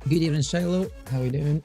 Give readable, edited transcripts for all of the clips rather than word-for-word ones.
Good evening, Shiloh. How you doing?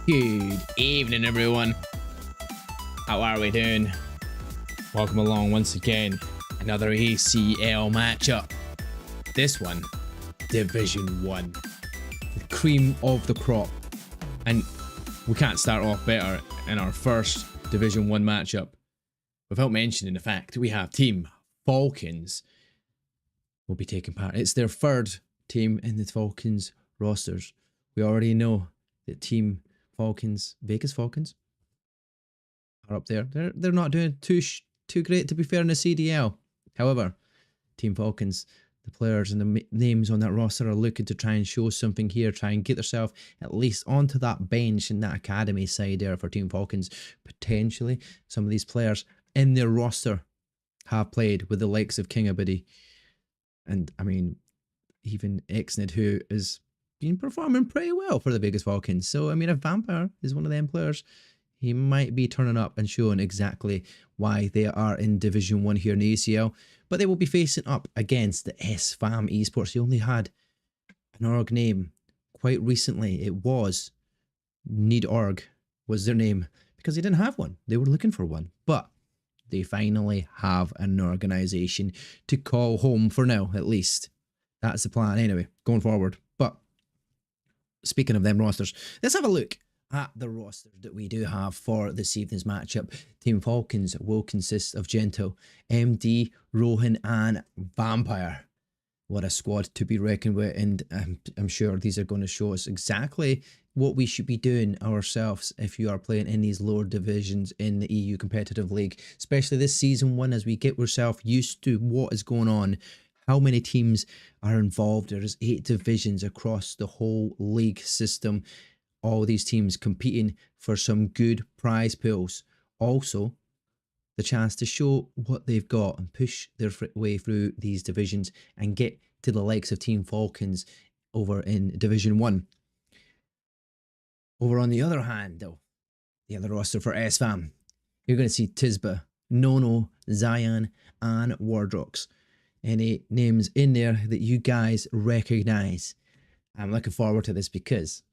Good evening, everyone. How are we doing? Welcome along once again. Another ACL matchup. This one, Division 1. The cream of the crop. And we can't start off better in our first Division 1 matchup without mentioning the fact we have Team Falcons will be taking part. It's their third team in the Falcons rosters. We already know that Team Falcons, Vegas Falcons, are up there. They're not doing too great, to be fair, in the CDL. However, Team Falcons, the players and the names on that roster are looking to try and show something here, try and get themselves at least onto that bench in that academy side there for Team Falcons. Potentially, some of these players in their roster have played with the likes of King Abidi. And I mean, even Exnid, who is been performing pretty well for the Vegas Falcons. So, I mean, if Vampire is one of them players, he might be turning up and showing exactly why they are in Division 1 here in the ACL. But they will be facing up against the SFAM Esports. They only had an org name quite recently. It was Need Org was their name because they didn't have one. They were looking for one. But they finally have an organization to call home for now, at least. That's the plan anyway, going forward. But speaking of them rosters, let's have a look at the roster that we do have for this evening's matchup. Team Falcons will consist of Gentle, MD, Rohan and Vampire. What a squad to be reckoned with, and I'm sure these are going to show us exactly what we should be doing ourselves if you are playing in these lower divisions in the EU competitive league, especially this season 1, as we get ourselves used to what is going on, how many teams are involved. There's 8 divisions across the whole league system. All these teams competing for some good prize pools. Also, the chance to show what they've got and push their way through these divisions and get to the likes of Team Falcons over in Division 1. Over on the other hand, though, the other roster for SFAM, you're going to see Tisba, Nono, Zion, and Wardrox. Any names in there that you guys recognize? I'm looking forward to this because,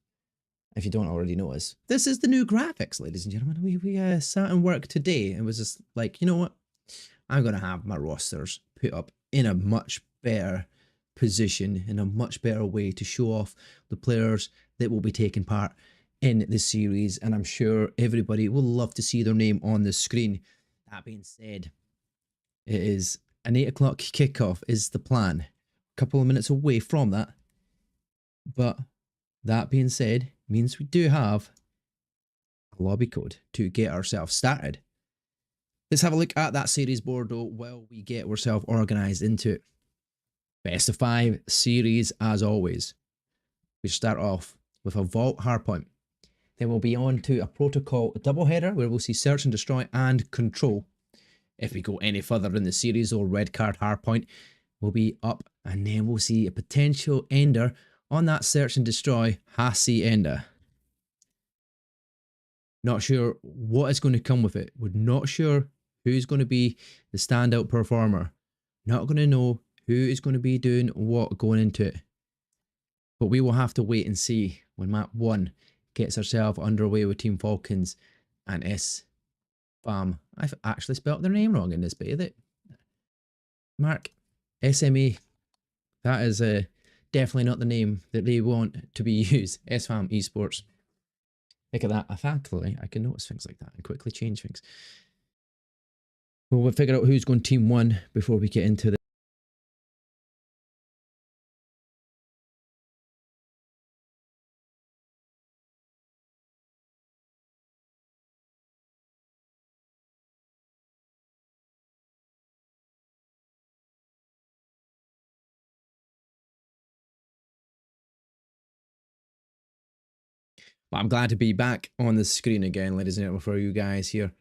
if you don't already know us, this is the new graphics, ladies and gentlemen. We sat and worked today and was just like, you know what? I'm going to have my rosters put up in a much better position, in a much better way to show off the players that will be taking part in this series. And I'm sure everybody will love to see their name on the screen. That being said, it is an 8 o'clock kickoff is the plan. A couple of minutes away from that. But that being said, means we do have a lobby code to get ourselves started. Let's have a look at that series board though while we get ourselves organised into it. Best of 5 series as always. We start off with a Vault Hardpoint. Then we'll be on to a Protocol doubleheader where we'll see Search and Destroy and Control. If we go any further in the series, or Red Card Hardpoint will be up, and then we'll see a potential ender on that Search and Destroy Hassi Ender. Not sure what is going to come with it. We're not sure who's going to be the standout performer. Not going to know who is going to be doing what going into it. But we will have to wait and see when map 1 gets ourselves underway with Team Falcons and SFAM. I've actually spelt their name wrong in this bit, is it? Mark, SMA. That is definitely not the name that they want to be used. SFAM Esports. Look at that. Thankfully, I can notice things like that and quickly change things. Well, we'll figure out who's going Team 1 before we get into the But I'm glad to be back on the screen again, ladies and gentlemen, for you guys here.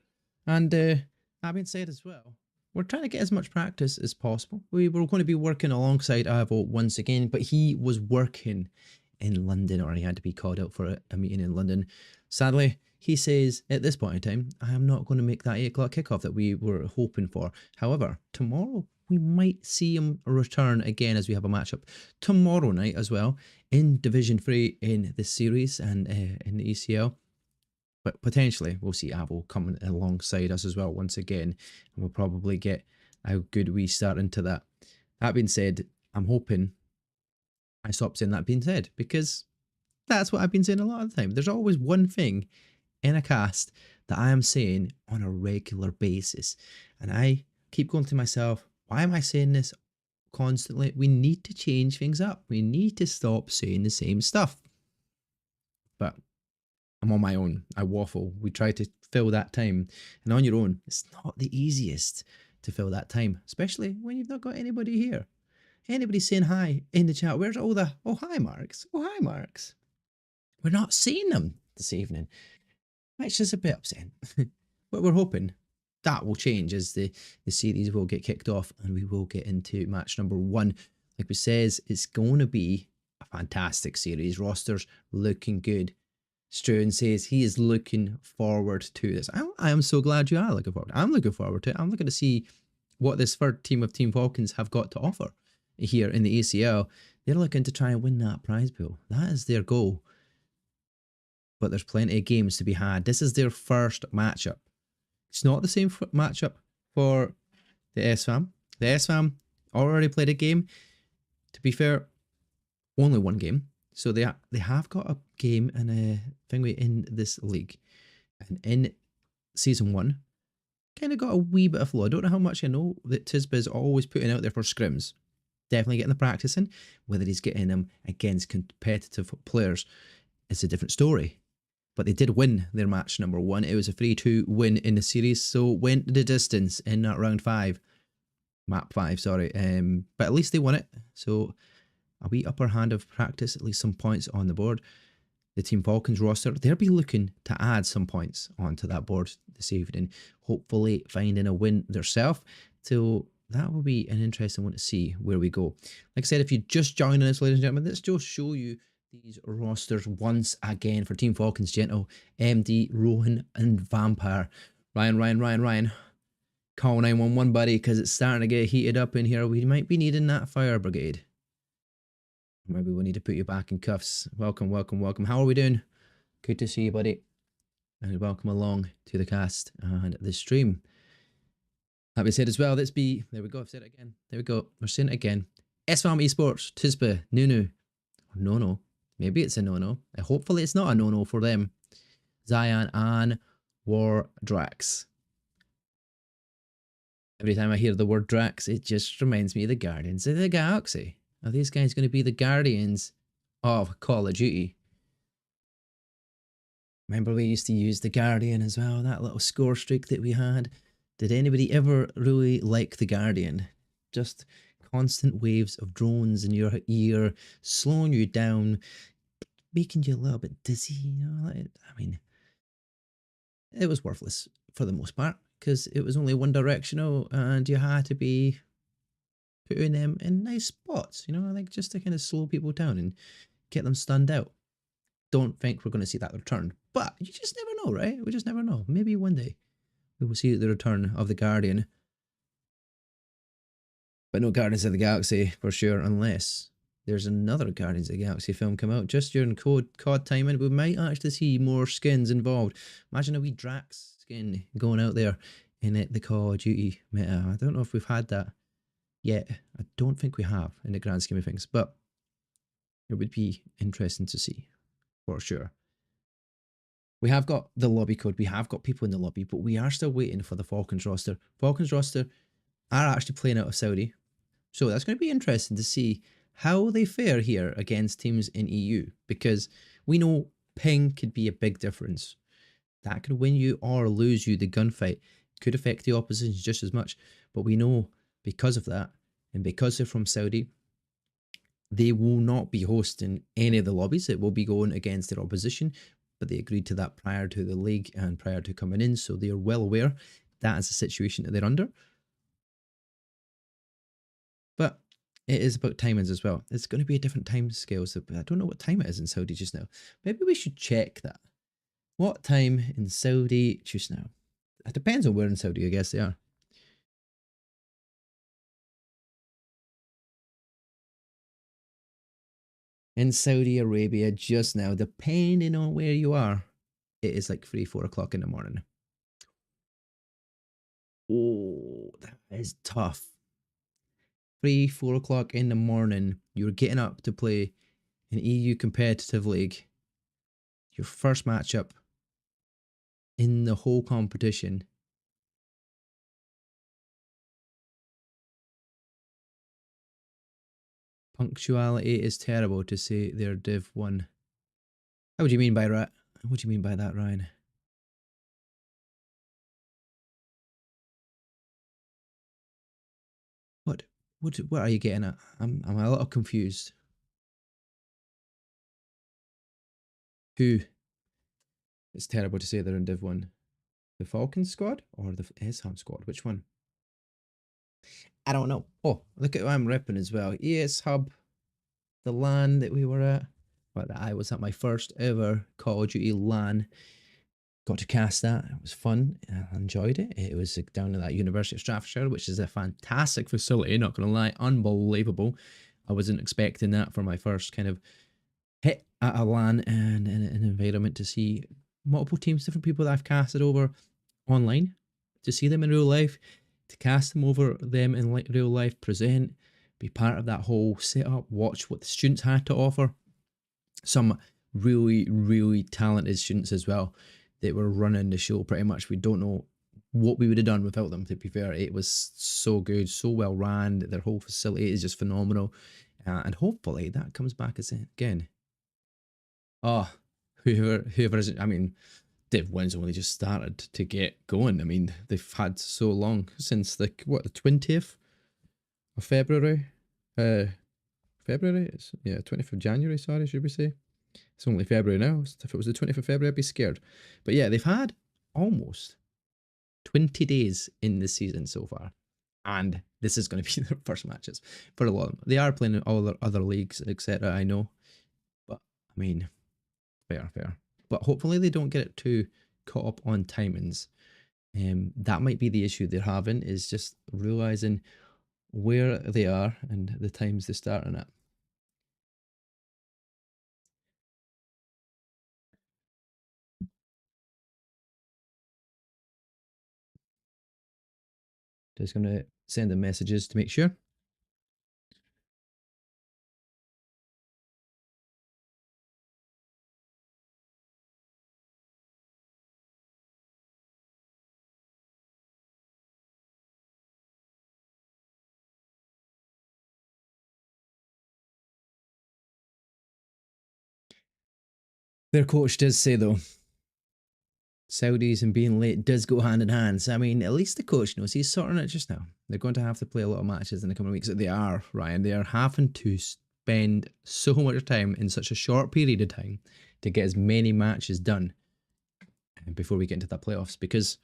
And that being said as well, we're trying to get as much practice as possible. We were going to be working alongside Avo once again, but he was working in London, or he had to be called out for a meeting in London. Sadly, he says at this point in time, I am not going to make that 8 o'clock kickoff that we were hoping for. However, tomorrow we might see him return again as we have a matchup tomorrow night as well in Division 3 in this series and in the ECL. but potentially we'll see Avo coming alongside us as well once again, and we'll probably get a good wee start into that. That being said, I'm hoping I stop saying that being said, because that's what I've been saying a lot of the time. There's always one thing in a cast that I am saying on a regular basis, and I keep going to myself, why am I saying this constantly? We need to change things up. We need to stop saying the same stuff. But I'm on my own. I waffle. We try to fill that time, and on your own, it's not the easiest to fill that time, especially when you've not got anybody here. Anybody saying hi in the chat? Where's all the oh hi Marks? Oh hi Marks. We're not seeing them this evening. Which is a bit upsetting. But we're hoping that will change as the series will get kicked off and we will get into match number 1. Like we says, it's going to be a fantastic series. Roster's looking good. Struan says he is looking forward to this. I am so glad you are looking forward. I'm looking forward to it. I'm looking to see what this third team of Team Falcons have got to offer here in the ACL. They're looking to try and win that prize pool. That is their goal. But there's plenty of games to be had. This is their first matchup. It's not the same matchup for the SFAM. The SFAM already played a game. To be fair, only one game. So they have got a game and a thingy in this league. And in season 1, kind of got a wee bit of flow. I don't know how much I know that Tisba is always putting out there for scrims. Definitely getting the practice in. Whether he's getting them against competitive players, it's a different story. But they did win their match number 1. It was a 3-2 win in the series, so went the distance in that round 5. Map 5, sorry. But at least they won it. So a wee upper hand of practice, at least some points on the board. The Team Falcons roster, they'll be looking to add some points onto that board this evening. Hopefully finding a win themselves. So that will be an interesting one to see where we go. Like I said, if you're just joining us, ladies and gentlemen, let's just show you these rosters once again for Team Falcons. Gentle, MD, Rohan, and Vampire. Ryan. Call 911, buddy, because it's starting to get heated up in here. We might be needing that fire brigade. Maybe we need to put you back in cuffs. Welcome. How are we doing? Good to see you, buddy. And welcome along to the cast and the stream. That being said as well, there we go, I've said it again. There we go, we're saying it again. SFAM Esports, Tisba, Nunu, no. Maybe it's a no-no. Hopefully it's not a no-no for them. Zion and War Drax. Every time I hear the word Drax, it just reminds me of the Guardians of the Galaxy. Are these guys going to be the Guardians of Call of Duty? Remember we used to use the Guardian as well, that little score streak that we had? Did anybody ever really like the Guardian? Just constant waves of drones in your ear, slowing you down, making you a little bit dizzy, you know? I mean, it was worthless for the most part, because it was only one directional and you had to be putting them in nice spots, you know, like just to kind of slow people down and get them stunned out. Don't think we're going to see that return, but you just never know, right? We just never know. Maybe one day we will see the return of the Guardian. But no Guardians of the Galaxy for sure, unless there's another Guardians of the Galaxy film come out just during COD time, and we might actually see more skins involved. Imagine a wee Drax skin going out there in the Call of Duty meta. I don't know if we've had that yet. I don't think we have in the grand scheme of things, but it would be interesting to see for sure. We have got the lobby code. We have got people in the lobby, but we are still waiting for the Falcons roster. Falcons roster are actually playing out of Saudi. So that's going to be interesting to see how they fare here against teams in EU, because we know ping could be a big difference. That could win you or lose you the gunfight. Could affect the opposition just as much. But we know because of that, and because they're from Saudi, they will not be hosting any of the lobbies. It will be going against their opposition, but they agreed to that prior to the league and prior to coming in, so they are well aware that is the situation that they're under. But it is about timings as well. It's going to be a different time scale, so I don't know what time it is in Saudi just now. Maybe we should check that. What time in Saudi just now? It depends on where in Saudi, I guess they are. In Saudi Arabia just now, depending on where you are. it is like 3, 4 o'clock in the morning. Oh, that is tough. 3, 4 o'clock in the morning, you're getting up to play an EU competitive league. Your first matchup in the whole competition. Punctuality is terrible to say they're Div 1. What do you mean by that? What do you mean by that, Ryan? What are you getting at? I'm a little confused. Who? It's terrible to say they're in Div 1. The Falcons squad or the SFAM squad? Which one? I don't know. Oh, look at who I'm repping as well. ES Hub, the LAN that we were at. But I was at my first ever Call of Duty LAN. Got to cast that. It was fun. I enjoyed it. It was down at that University of Staffordshire, which is a fantastic facility, not going to lie. Unbelievable. I wasn't expecting that for my first kind of hit at a LAN and an environment to see multiple teams, different people that I've casted over online, to see them in real life, to cast them over them in real life, present, be part of that whole setup, watch what the students had to offer. Some really, really talented students as well that were running the show pretty much. We don't know what we would have done without them, to be fair. It was so good, so well ran. Their whole facility is just phenomenal. And hopefully that comes back again. Oh, whoever is, I mean, Div 1's only just started to get going. I mean, they've had so long since the 20th of February? February? Yeah, 20th of January, sorry, should we say? It's only February now. If it was the 20th of February, I'd be scared. But yeah, they've had almost 20 days in the season so far. And this is going to be their first matches for a lot of them. They are playing in all their other leagues, etc. I know. But, I mean, fair. But hopefully they don't get it too caught up on timings. That might be the issue they're having, is just realising where they are and the times they're starting at. Just going to send them messages to make sure. Their coach does say, though, Saudis and being late does go hand in hand. So, I mean, at least the coach knows he's sorting it just now. They're going to have to play a lot of matches in the coming weeks. They are, Ryan. They are having to spend so much time in such a short period of time to get as many matches done before we get into the playoffs. Because,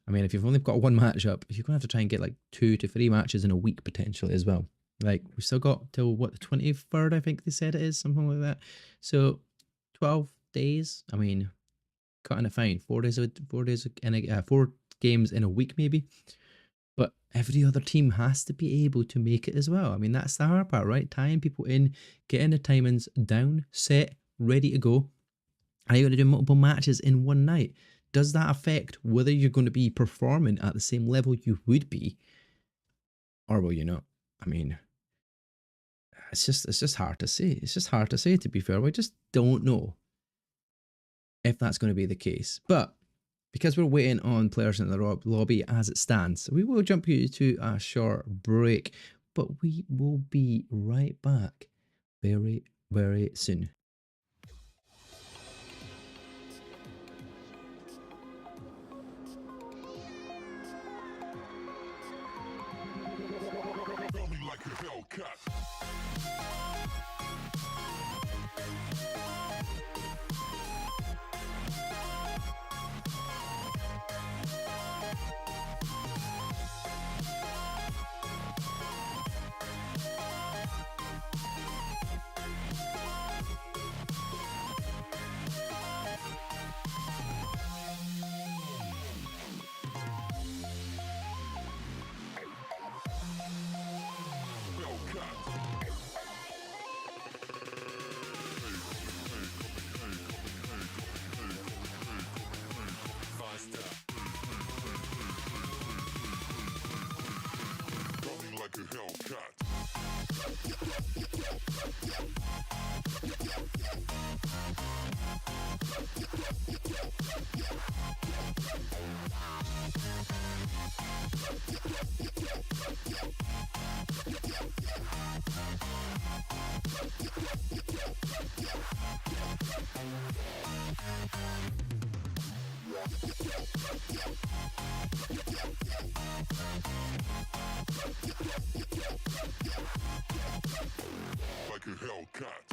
I mean, if you've only got one matchup, you're going to have to try and get like 2 to 3 matches in a week potentially as well. Like, we've still got till, what, the 23rd, I think they said it is, something like that. So, 12 days. I mean, cutting it fine. 4 games in a week maybe. But every other team has to be able to make it as well. I mean, that's the hard part, right? Tying people in, getting the timings down, set, ready to go. Are you going to do multiple matches in one night? Does that affect whether you're going to be performing at the same level you would be, or will you not? I mean, it's just hard to say. It's just hard to say, to be fair. We just don't know if that's going to be the case. But because we're waiting on players in the lobby as it stands, we will jump you to a short break, but we will be right back very, very soon. Like a Hellcat.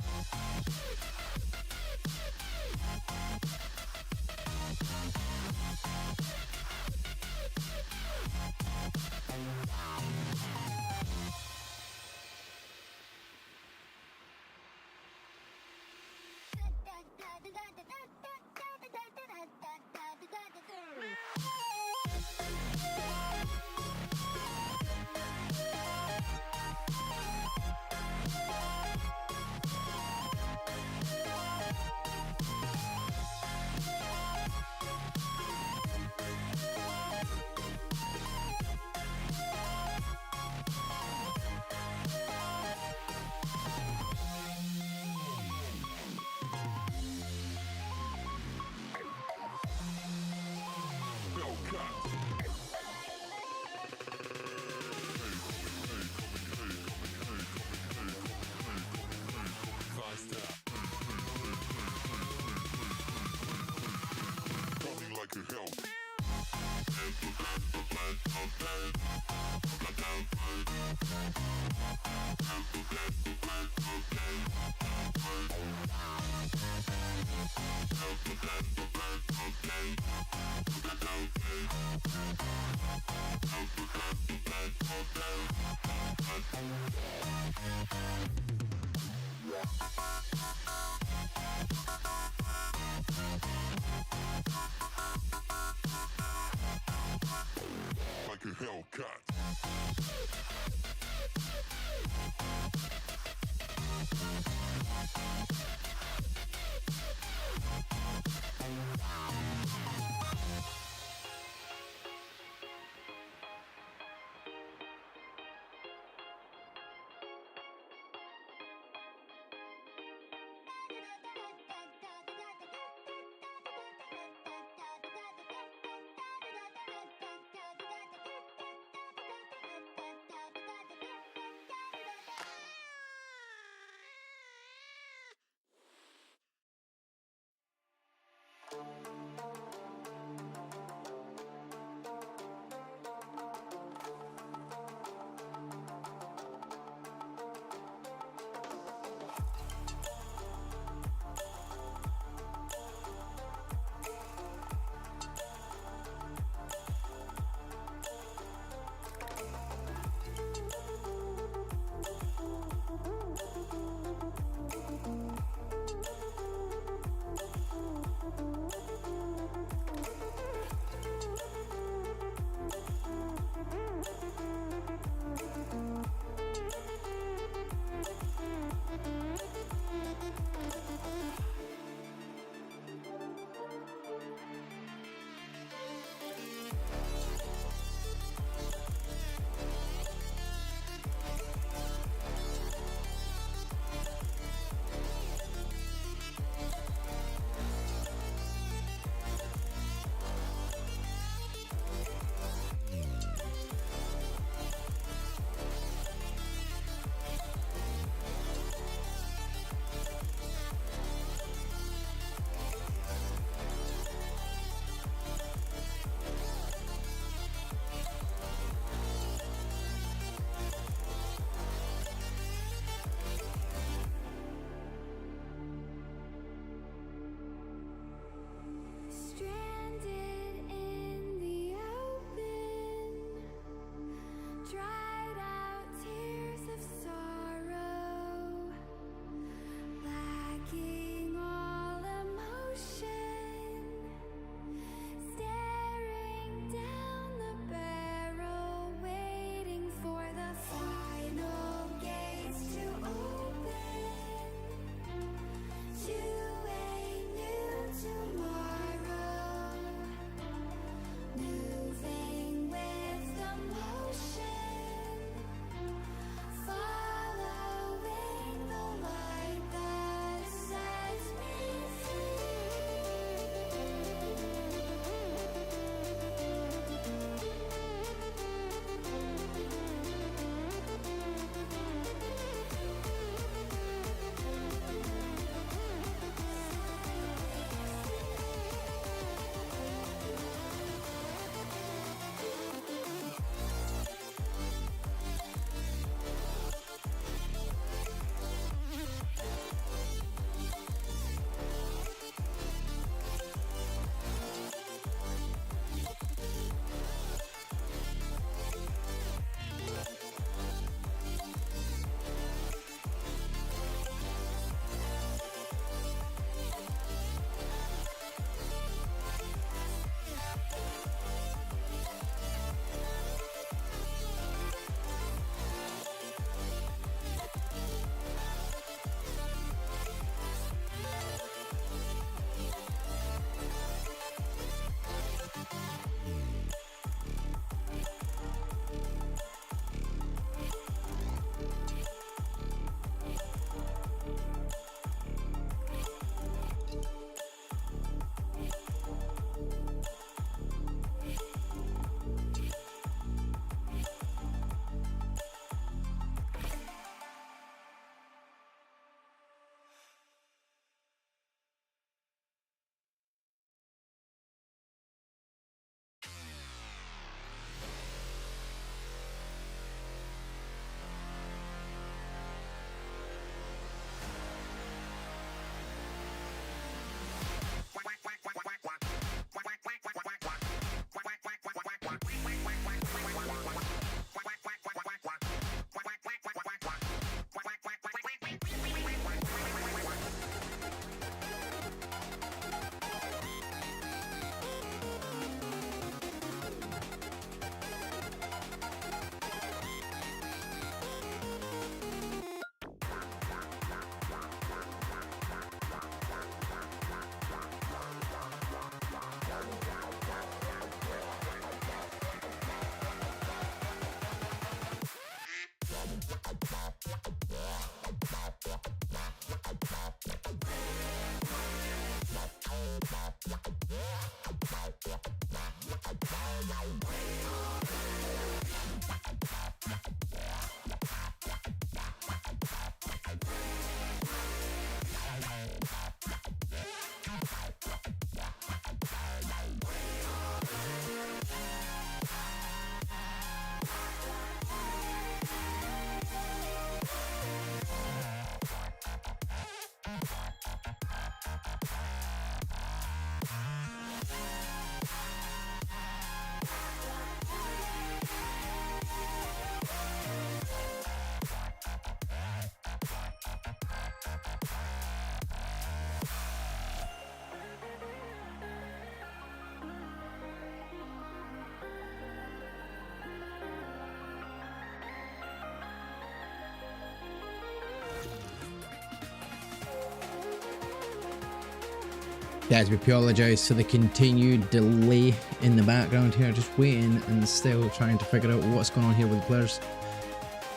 Guys, we apologise for the continued delay in the background here, just waiting and still trying to figure out what's going on here with the players.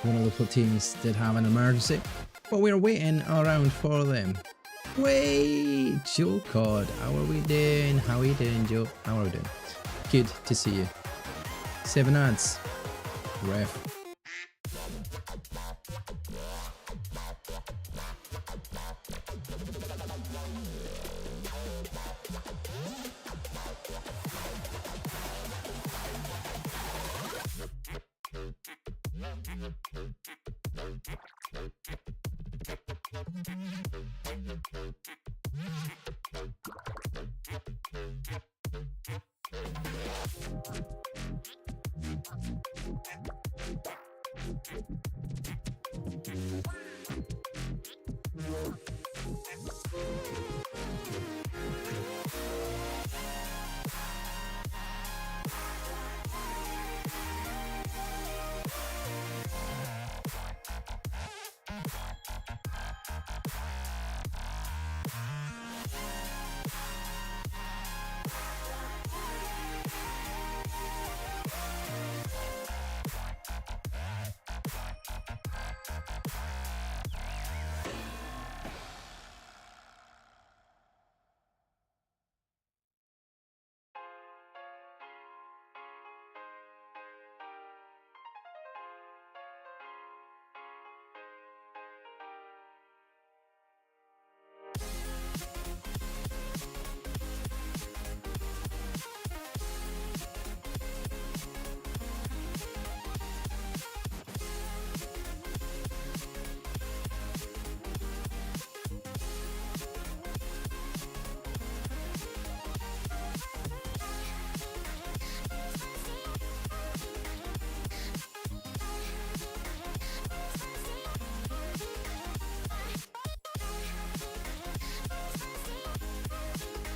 One of the platoons did have an emergency, but we're waiting around for them. Wait, Joe Cod, how are we doing? How are you doing, Joe? How are we doing? Good to see you. 7 ads. Ref.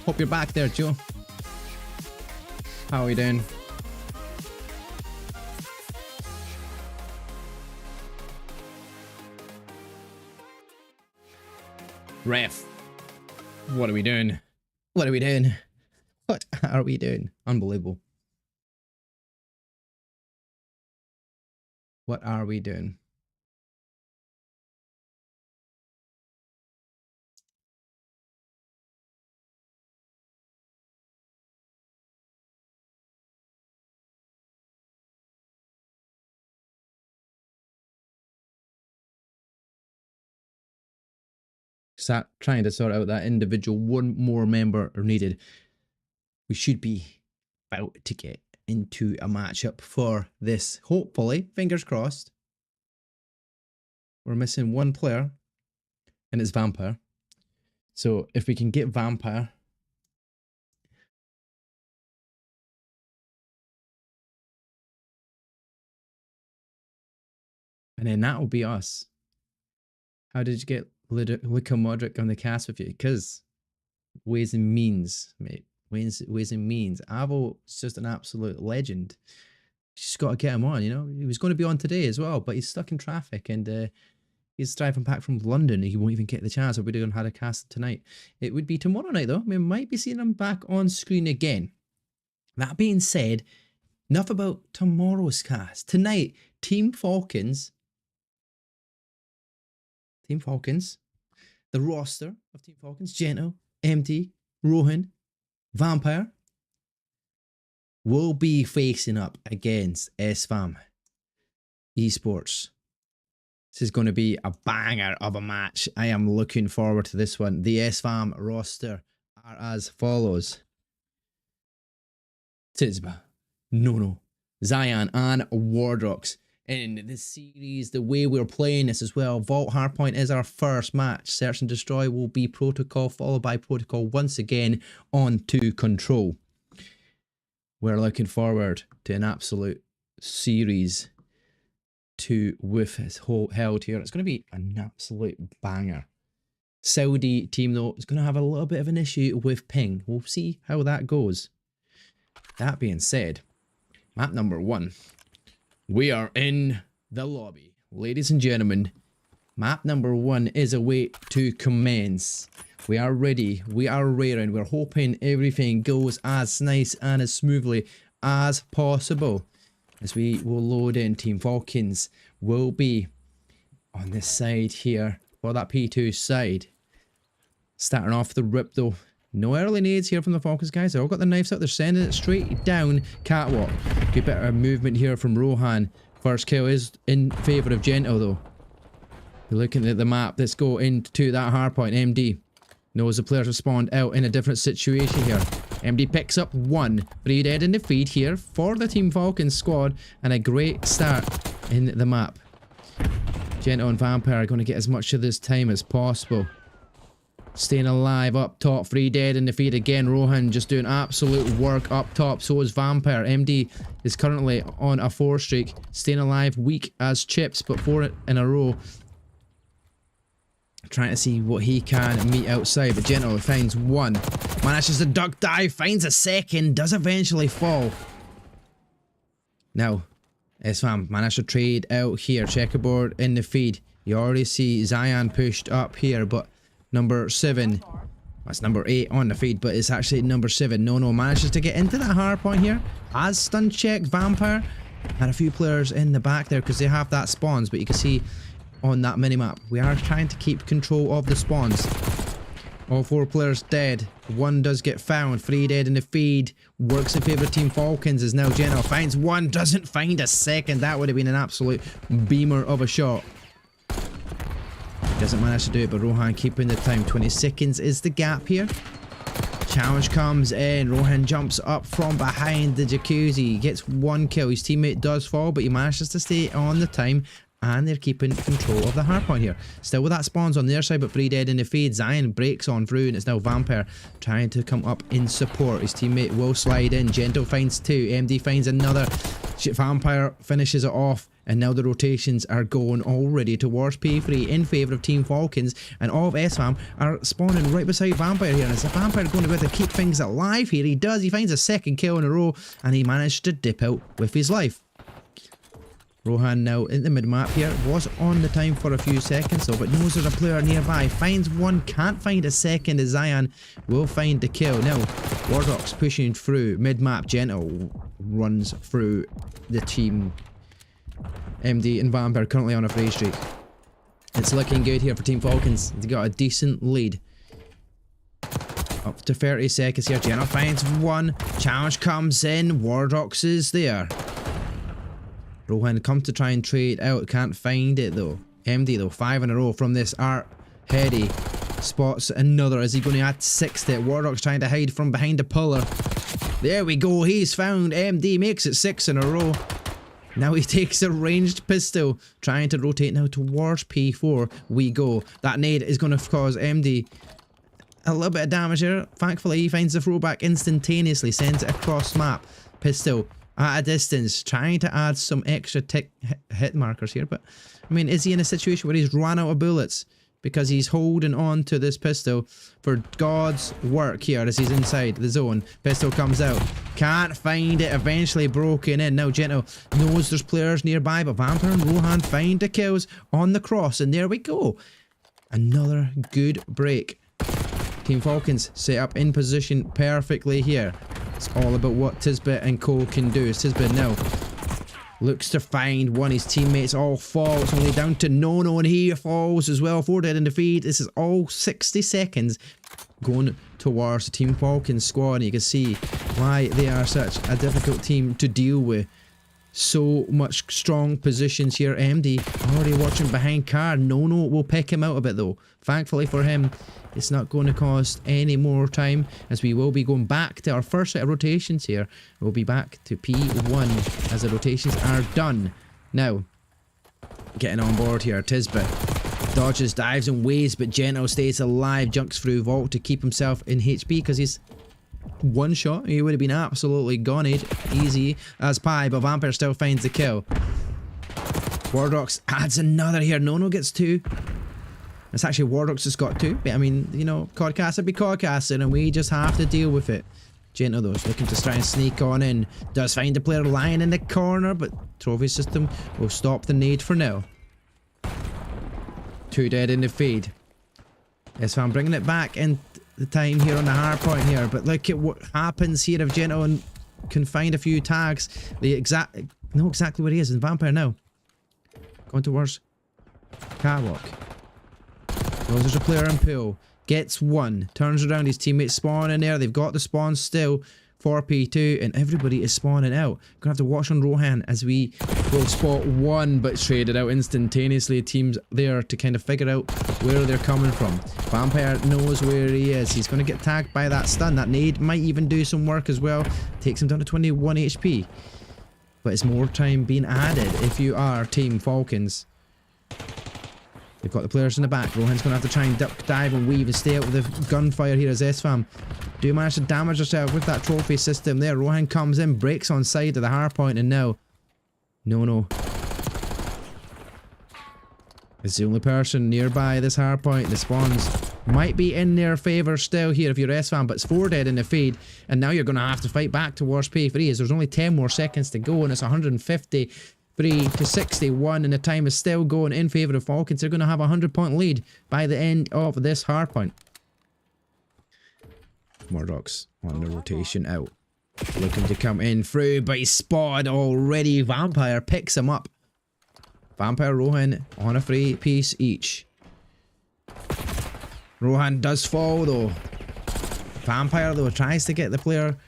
Hope you're back there, Joe. How are we doing? Ref. What are we doing? What are we doing? What are we doing? Unbelievable. What are we doing? Trying to sort out that individual. One more member are needed. We should be about to get into a matchup for this. Hopefully, fingers crossed. We're missing one player, and it's Vampire. So if we can get Vampire, and then that will be us. How did you get Luka Modric on the cast with you? Because ways and means, mate. Ways and means. Avo is just an absolute legend. Just got to get him on, you know. He was going to be on today as well, but he's stuck in traffic and he's driving back from London. He won't even get the chance. If we don't have a cast tonight, it would be tomorrow night though. We might be seeing him back on screen again. That being said, enough about tomorrow's cast. Tonight, Team Falcons. The roster of Team Falcons: Gento, MT, Rohan, Vampire will be facing up against SFAM Esports. This is going to be a banger of a match. I am looking forward to this one. The SFAM roster are as follows: Tizba, Nono, Zion, and Wardrox. In this series, the way we're playing this as well, Vault Hardpoint is our first match. Search and Destroy will be Protocol, followed by Protocol once again on to Control. We're looking forward to an absolute series with his whole held here. It's going to be an absolute banger. Saudi team, though, is going to have a little bit of an issue with ping. We'll see how that goes. That being said, map number 1. We are in the lobby. Ladies and gentlemen, map number 1 is a way to commence. We are ready. We are raring. We're hoping everything goes as nice and as smoothly as possible. As we will load in, Team Falcons will be on this side here for that P2 side. Starting off the rip though. No early nades here from the Falcons, guys. They've all got their knives out. They're sending it straight down catwalk. Good bit of movement here from Rohan. First kill is in favour of Gentle though. You're looking at the map. Let's go into that hardpoint. MD knows the players have spawned out in a different situation here. MD picks up one. 3 dead in the feed here for the Team Falcons squad. And a great start in the map. Gentle and Vampire are going to get as much of this time as possible. Staying alive up top. 3 dead in the feed again. Rohan just doing absolute work up top. So is Vampire. MD is currently on a 4 streak. Staying alive, weak as chips, but 4 in a row. Trying to see what he can meet outside, but Gentle finds one. Manages to duck dive, finds a second, does eventually fall. Now, SFAM managed to trade out here. Checkerboard in the feed. You already see Zion pushed up here, but number 7, that's number 8 on the feed, but it's actually number 7. No manages to get into that hard point here. Has stun checked Vampire. And a few players in the back there because they have that spawns, but you can see on that minimap we are trying to keep control of the spawns. All 4 players dead. 1 does get found. 3 dead in the feed. Works in favour of Team Falcons as now Gentle finds one. Doesn't find a second. That would have been an absolute beamer of a shot. Doesn't manage to do it, but Rohan keeping the time. 20 seconds is the gap here. Challenge comes in. Rohan jumps up from behind the jacuzzi. Gets 1 kill. His teammate does fall, but he manages to stay on the time. And they're keeping control of the hardpoint here. Still with that spawns on their side, but 3 dead in the feed. Zion breaks on through, and it's now Vampire trying to come up in support. His teammate will slide in. Gentle finds 2. MD finds another. Vampire finishes it off. And now the rotations are going already towards P3 in favour of Team Falcons. And all of SFAM are spawning right beside Vampire here. And it's a Vampire going to be able to keep things alive here. He does. He finds a 2nd kill in a row. And he managed to dip out with his life. Rohan now in the mid-map here. Was on the time for a few seconds though, but knows there's a player nearby. Finds one, can't find a second as Zion will find the kill. Now, Wardock's pushing through mid-map. Gentle runs through the team. MD and Vampire currently on a 3 streak. It's looking good here for Team Falcons. They got a decent lead. Up to 30 seconds here. Gentle finds one. Challenge comes in. Wardock's is there. Rohan comes to try and trade out, can't find it though. MD though, 5 in a row from this Art Heady. Spots another. Is he going to add 6 to it? Wardock's trying to hide from behind the pillar. There we go, he's found. MD makes it 6 in a row. Now he takes a ranged pistol, trying to rotate now towards P4 we go. That nade is going to cause MD a little bit of damage here. Thankfully he finds the throwback instantaneously, sends it across map. Pistol at a distance, trying to add some extra hit markers here, but I mean, is he in a situation where he's run out of bullets because he's holding on to this pistol for God's work here as he's inside the zone? Pistol comes out, can't find it, eventually broken in. Now Gentle knows there's players nearby, but Vampire and Rohan find the kills on the cross, and there we go, another good break. Team Falcons set up in position perfectly here. It's all about what Tisbit and Cole can do. Tisbit now looks to find one. His teammates all fall. It's only down to Nono, and he falls as well. 4 dead in the feed. This is all 60 seconds going towards the Team Falcons squad. And you can see why they are such a difficult team to deal with. So much strong positions here. MD already watching behind car. Nono will pick him out a bit though. Thankfully for him, it's not going to cost any more time, as we will be going back to our first set of rotations here. We'll be back to P1 as the rotations are done. Now, getting on board here, Tisbit dodges, dives and waves, but Gentle stays alive, jumps through vault to keep himself in HP because he's 1 shot. He would have been absolutely goned easy as pie, but Vampire still finds the kill. Wardock's adds another here. Nono gets 2. It's actually Wardock's just got 2. But I mean, you know, Codcaster be Codcaster, and we just have to deal with it. Gentle though is looking to try and sneak on in. Does find the player lying in the corner, but trophy system will stop the nade for now. 2 dead in the feed. SFAM bringing it back in the time here on the hard point here, but look at what happens here if Gento can find a few tags. They know exactly where he is. And Vampire now going towards Catwalk. Knows there's a player in pool. Gets one. Turns around. His teammates spawn in there. They've got the spawn still for P2, and everybody is spawning out. Gonna have to watch on Rohan as we will spot one, but traded out instantaneously. Teams there to kind of figure out where they're coming from. Vampire knows where he is. He's gonna get tagged by that stun. That nade might even do some work as well. Takes him down to 21 HP. But it's more time being added if you are Team Falcons. They've got the players in the back. Rohan's going to have to try and duck, dive and weave and stay out with the gunfire here as SFAM do manage to damage herself with that trophy system there. Rohan comes in, breaks on side of the hard point, and now No. It's the only person nearby this hard point. The spawns might be in their favour still here if you're SFAM, but it's 4 dead in the feed, and now you're going to have to fight back towards P3 as there's only 10 more seconds to go, and it's 153 to 61, and the time is still going in favour of Falcons. They're going to have a 100-point lead by the end of this hard point. Murdoch's on the rotation out, looking to come in through, but he's spotted already. Vampire picks him up. Vampire, Rohan on a free piece each. Rohan does fall though. Vampire though tries to get the player.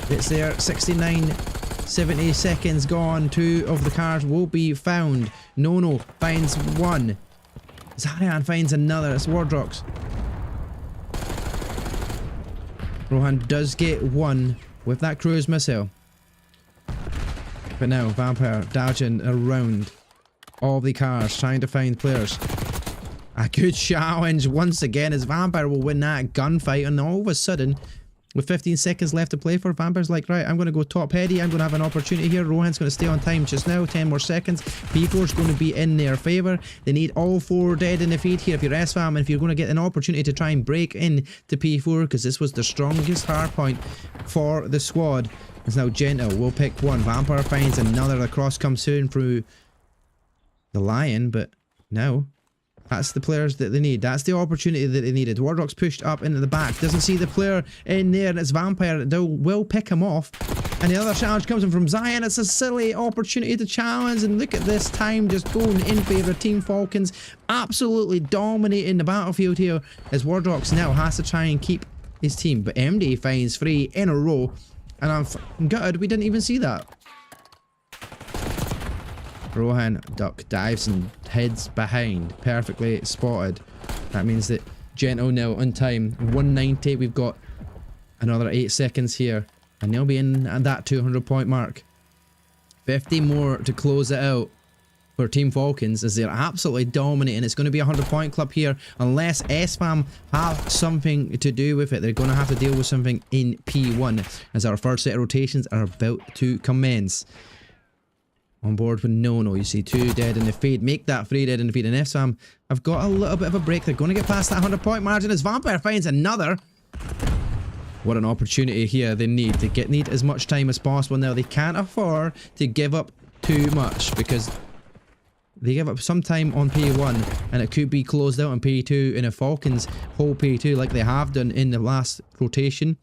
It's there. 69, 70 seconds gone. 2 of the cars will be found. No finds one. Zaryan finds another. It's Wardrox. Rohan does get one with that cruise missile. But now Vampire dodging around all the cars, trying to find players. A good challenge once again as Vampire will win that gunfight, and all of a sudden, with 15 seconds left to play for, Vampire's like, right, I'm going to go top heady, I'm going to have an opportunity here. Rohan's going to stay on time just now, 10 more seconds. P4's going to be in their favour. They need all 4 dead in the feed here if you're SFAM, and if you're going to get an opportunity to try and break in to P4, because this was the strongest hard point for the squad. It's now Gentle will pick one. Vampire finds another. The cross comes soon through the Lion, but no. That's the players that they need. That's the opportunity that they needed. Wardrock's pushed up into the back. Doesn't see the player in there, and it's Vampire that will pick him off. And the other challenge comes in from Zion. It's a silly opportunity to challenge, and look at this time just going in favour of Team Falcons. Absolutely dominating the battlefield here as Wardrock's now has to try and keep his team. But MD finds 3 in a row, and I'm gutted we didn't even see that. Rohan duck dives and heads behind. Perfectly spotted. That means that Gentle now on time. 190. We've got another 8 seconds here, and they'll be in at that 200-point mark. 50 more to close it out for Team Falcons as they're absolutely dominating. It's going to be a 100-point club here unless SFAM have something to do with it. They're going to have to deal with something in P1 as our first set of rotations are about to commence. On board with No. You see 2 dead in the feed. Make that 3 dead in the feed. And SFAM have got a little bit of a break. They're going to get past that 100-point margin as Vampire finds another. What an opportunity here they need. They need as much time as possible now. They can't afford to give up too much because they give up some time on P1 and it could be closed out on P2. And if Falcons hold P2 like they have done in the last rotation,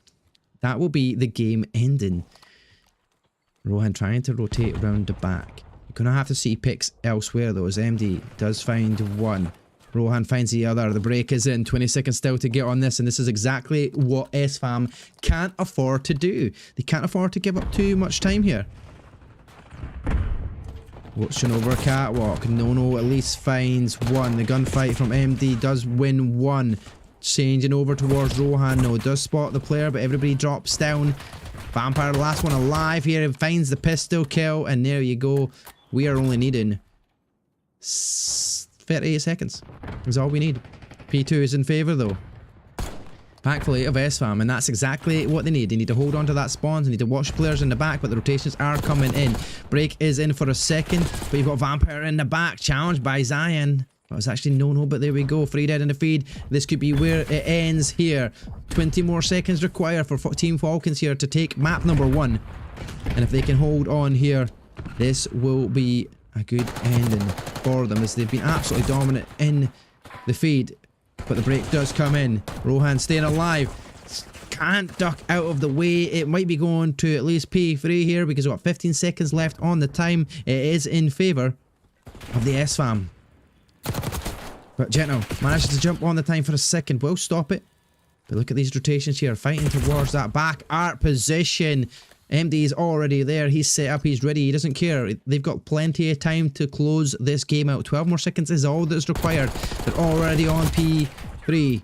that will be the game ending. Rohan trying to rotate around the back. You're going to have to see picks elsewhere though, as MD does find one. Rohan finds the other. The break is in. 20 seconds still to get on this, and this is exactly what SFAM can't afford to do. They can't afford to give up too much time here. Watching over Catwalk. No at least finds one. The gunfight from MD does win one. Changing over towards Rohan. No, does spot the player, but everybody drops down. Vampire, the last one alive here, finds the pistol kill, and there you go. We are only needing 38 seconds. That's all we need. P2 is in favour though, thankfully, of SFAM, and that's exactly what they need. They need to hold on to that spawn. They need to watch players in the back, but the rotations are coming in. Break is in for a second, but you've got Vampire in the back, challenged by Zion. Well, it's actually No, but there we go. 3 dead in the feed. This could be where it ends here. 20 more seconds required for Team Falcons here to take map number 1. And if they can hold on here, this will be a good ending for them as they've been absolutely dominant in the feed. but the break does come in. Rohan staying alive. Can't duck out of the way. It might be going to at least P3 here because we've got 15 seconds left on the time. It is in favour of the SFAM. But Gento manages to jump on the time for a second. Will stop it. But look at these rotations here. Fighting towards that back art position. MD is already there. He's set up. He's ready. He doesn't care. They've got plenty of time to close this game out. 12 more seconds is all that's required. They're already on P3.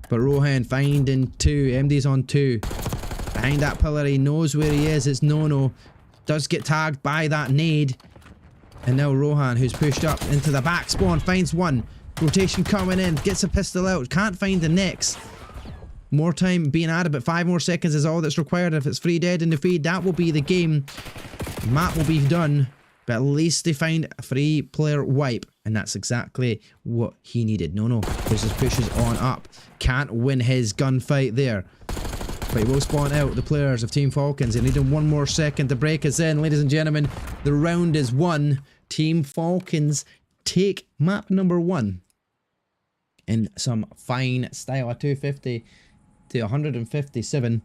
But Rohan finding 2. MD's on 2. Behind that pillar, he knows where he is. It's Nono. Does get tagged by that nade. And now Rohan, who's pushed up into the back spawn, finds 1. Rotation coming in. Gets a pistol out. Can't find the next. More time being added, but 5 more seconds is all that's required. If it's 3 dead in the feed, that will be the game. Map will be done. But at least they find a 3-player wipe. And that's exactly what he needed. No. This pushes on up. Can't win his gunfight there. But he will spawn out the players of Team Falcons. They need him 1 more second to break us in. Ladies and gentlemen, the round is won. Team Falcons take map number 1. In some fine style. A 250 to 157.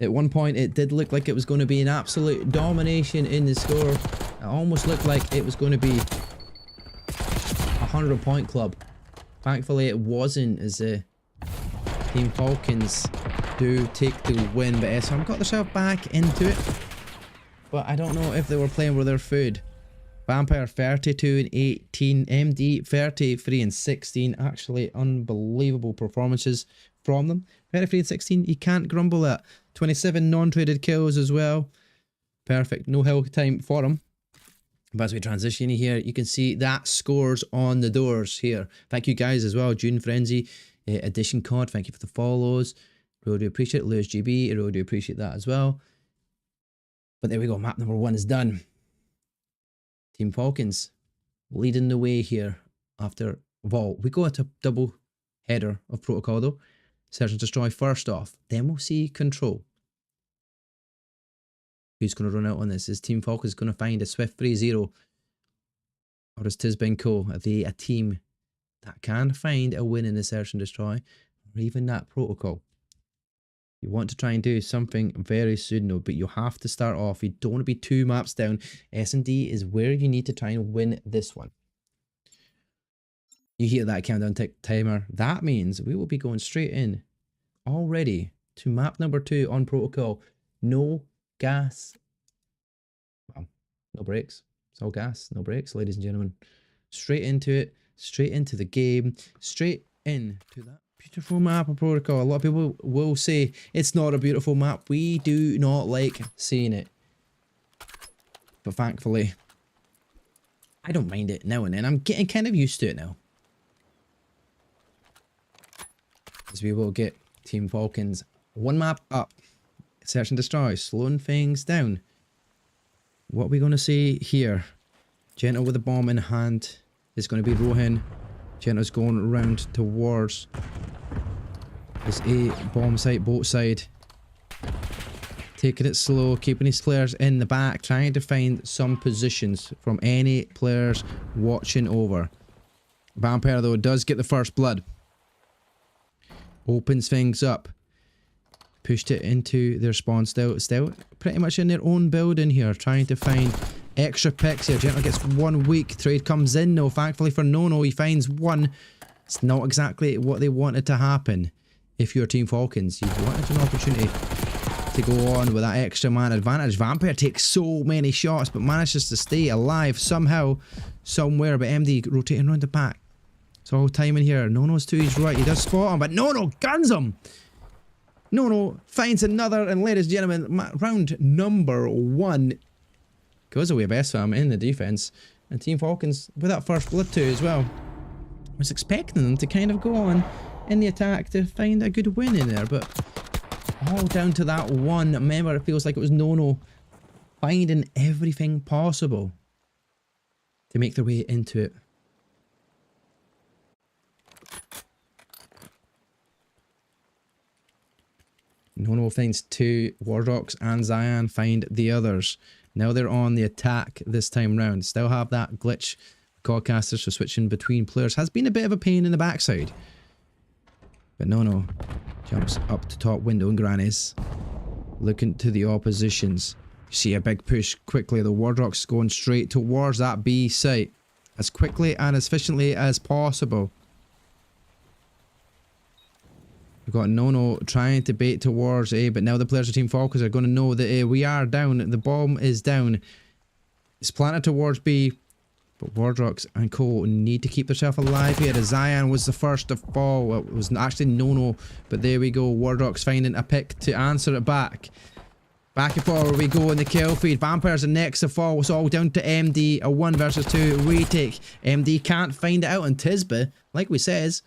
At one point, it did look like it was going to be an absolute domination in the score. It almost looked like it was going to be a 100-point club. Thankfully, it wasn't, as Team Falcons do take the win. But SFAM got themselves back into it. But I don't know if they were playing with their food. Vampire 32 and 18, MD 33 and 16. Actually, unbelievable performances from them. 33 and 16, you can't grumble at. 27 non-traded kills as well. Perfect, no hill time for them. But as we transition here, you can see that scores on the doors here. Thank you guys as well. June Frenzy, Edition Cod, thank you for the follows. Really do appreciate it. Lewis GB, I really do appreciate that as well. But there we go, map number 1 is done. Team Falcons leading the way here after Vault. We go at a double header of protocol though. Search and destroy first off, then we'll see control. Who's going to run out on this? Is Team Falcons going to find a swift 3-0? Or is Tizbenko, are they a team that can find a win in the search and destroy? Or even that protocol? You want to try and do something very soon though, but you have to start off. You don't want to be 2 maps down. S&D is where you need to try and win this one. You hear that countdown timer. That means we will be going straight in already to map number 2 on protocol. No gas. Well, no brakes. It's all gas, no brakes, ladies and gentlemen. Straight into it. Straight into the game. Straight into that beautiful map of protocol. A lot of people will say it's not a beautiful map. We do not like seeing it. But thankfully, I don't mind it now and then. I'm getting kind of used to it now. As we will get Team Falcons 1 map up. Search and destroy, slowing things down. What are we going to see here? Gento with the bomb in hand. It's going to be Rohan. Gento's going around towards this A bomb site, boat side. Taking it slow, keeping his players in the back, trying to find some positions from any players watching over. Vampire though does get the first blood. Opens things up. Pushed it into their spawn still pretty much in their own building here, trying to find extra picks here. Gento gets 1 weak. Trade comes in though, thankfully for Nono. He finds 1. It's not exactly what they wanted to happen. If you're Team Falcons, you wanted an opportunity to go on with that extra man advantage. Vampire takes so many shots but manages to stay alive somehow, somewhere. But MD rotating around the back. It's all timing here. Nono's to his right. He does spot him, but Nono guns him. Nono finds another, and ladies and gentlemen, round number 1 goes away by SFAM in the defense. And Team Falcons with that first blood too as well. I was expecting them to kind of go on in the attack to find a good win in there, but all down to that one member. It feels like it was Nono finding everything possible to make their way into it. Nono finds 2, Wardox and Zion find the others. Now they're on the attack this time round. Still have that glitch Codcasters, so switching between players has been a bit of a pain in the backside. But no. Jumps up to top window and Granny's. Looking to the oppositions. You see a big push quickly. The Wardrock's going straight towards that B site. As quickly and as efficiently as possible. We've got Nono trying to bait towards A, but now the players of Team Falcons are going to know that we are down. The bomb is down. It's planted towards B, but Wardrocks and Co need to keep themselves alive here. As Zion was the first to fall. Well, it was actually Nono, but there we go. Wardrocks finding a pick to answer it back. Back and forward we go in the kill feed. Vampires are next to fall. It's all down to MD. A 1 versus 2 retake. MD can't find it out, and Tisba, like we says,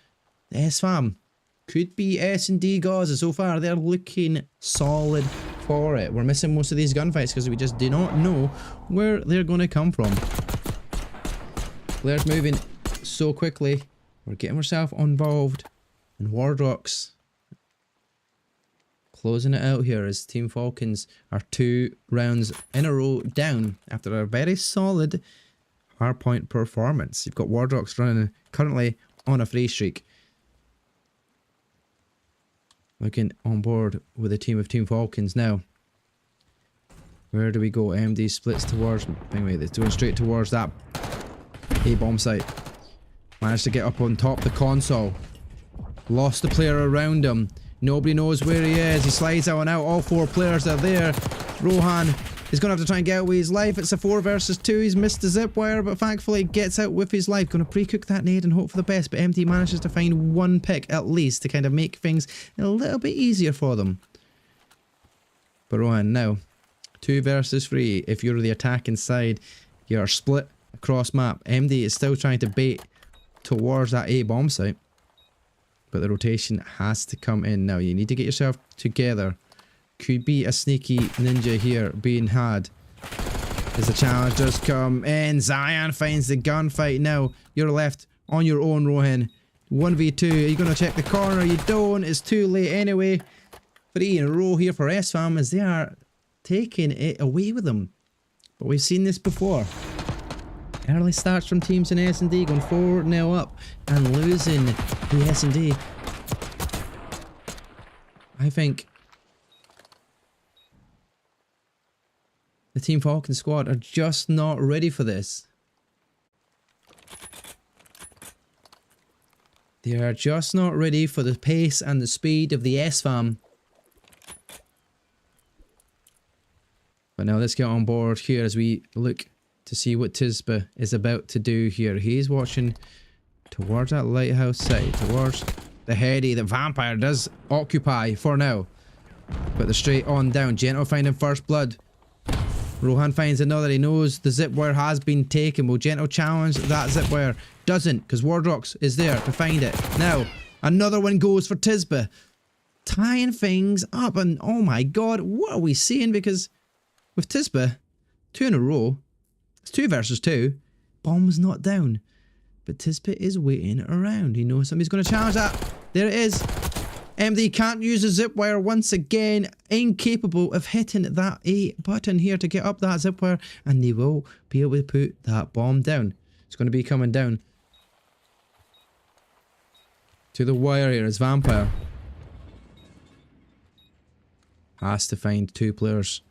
the SFAM could be S&D gods, and so far they're looking solid for it. We're missing most of these gunfights because we just do not know where they're going to come from. Players moving so quickly. We're getting ourselves involved. And Wardrocks closing it out here as Team Falcons are 2 rounds in a row down after a very solid hardpoint performance. You've got Wardrocks running currently on a free streak. Looking on board with a team of Team Falcons now. Where do we go? MD splits towards... Anyway, they're going straight towards that A-bomb site. Managed to get up on top of the console. Lost the player around him. Nobody knows where he is. He slides out and out. All 4 players are there. Rohan is going to have to try and get out with his life. It's a 4 versus 2. He's missed the zip wire, but thankfully gets out with his life. Going to pre-cook that nade and hope for the best, but MD manages to find 1 pick at least to kind of make things a little bit easier for them. But Rohan now, 2 versus 3. If you're the attacking side, you're split across map. MD is still trying to bait towards that A-bomb site. But the rotation has to come in now. You need to get yourself together. Could be a sneaky ninja here being had. As the challenge does come in. Zion finds the gunfight now. You're left on your own, Rohan. 1v2. Are you going to check the corner? You don't. It's too late anyway. 3 in a row here for SFAM as they are taking it away with them. But we've seen this before. Early starts from teams in S&D going 4-0 up and losing the S&D. I think the Team Falcon squad are just not ready for this. They are just not ready for the pace and the speed of the SFAM. But now let's get on board here as we look to see what Tisba is about to do here. He's watching towards that lighthouse side, towards the heady that Vampire does occupy for now. But they're straight on down. Gentle finding first blood. Rohan finds another. He knows the zip wire has been taken. Will Gentle challenge that zip wire? Doesn't, because Wardrocks is there to find it. Now, another one goes for Tisba. Tying things up, and oh my god, what are we seeing? Because with Tisba, 2 in a row, it's 2 versus 2. Bomb's not down. But Tisba is waiting around. He knows somebody's going to challenge that. There it is. MD can't use the zip wire once again. Incapable of hitting that A button here to get up that zip wire. And they will be able to put that bomb down. It's going to be coming down to the wire here as Vampire has to find 2 players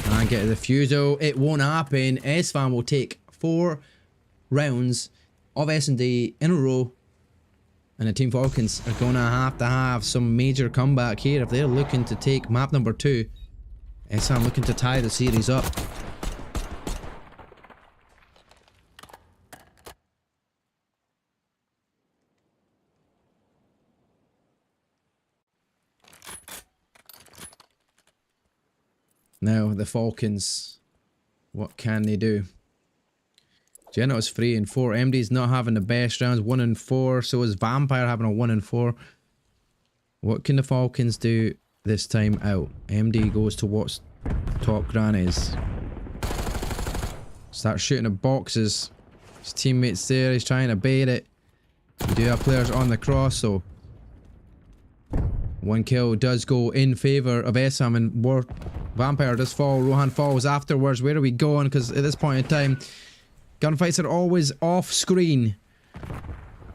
and get a defusal. It won't happen. SFAM will take 4 rounds of S&D in a row, and the Team Falcons are going to have some major comeback here if they're looking to take map number 2. SFAM looking to tie the series up. Now, the Falcons, what can they do? Gentle is 3 and 4. MD's not having the best rounds, 1 and 4. So is Vampire having a 1 and 4. What can the Falcons do this time out? MD goes towards top grannies. Starts shooting at boxes. His teammates there, he's trying to bait it. We do have players on the cross, so 1 kill does go in favour of SFAM, and Vampire does fall. Rohan falls afterwards. Where are we going? Because at this point in time, Gunfights are always off screen.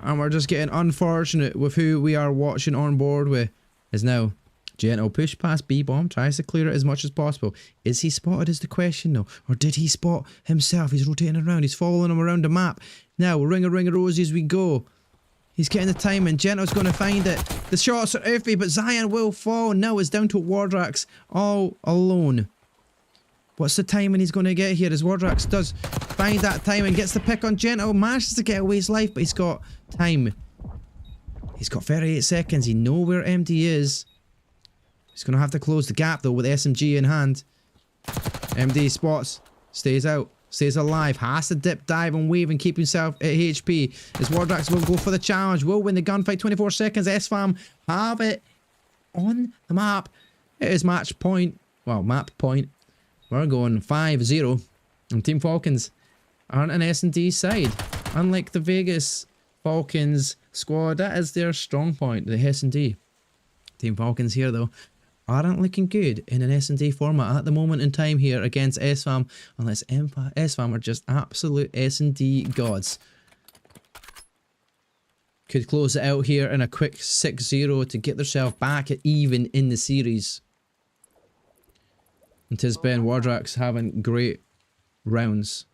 And we're just getting unfortunate with who we are watching on board with. Is now Gentle push past B-bomb, tries to clear it as much as possible. Is he spotted is the question though, or did he spot himself? He's rotating around, he's following him around the map. Now, ring a rosy as we go. He's getting the timing, Gentle's going to find it. The shots are iffy, but Zion will fall. Now it's down to Wardrax all alone. What's the timing he's going to get here as Wardrax does find that time and gets the pick on Gentle. Manages to get away his life, but he's got time. He's got 38 seconds. He knows where MD is. He's going to have to close the gap though with SMG in hand. MD spots. Stays out. Stays alive. Has to dip, dive and wave and keep himself at HP. As Wardrax will go for the challenge. Will win the gunfight. 24 seconds. SFAM have it on the map. It is match point. Well, map point. We're going 5-0. And Team Falcons aren't an S&D side. Unlike the Vegas Falcons squad, that is their strong point, the S&D. Team Falcons here though aren't looking good in an S&D format at the moment in time here against SFAM, unless SFAM are just absolute S&D gods. Could close it out here in a quick 6-0 to get themselves back at even in the series. And Tisbe and Wardrax having great rounds.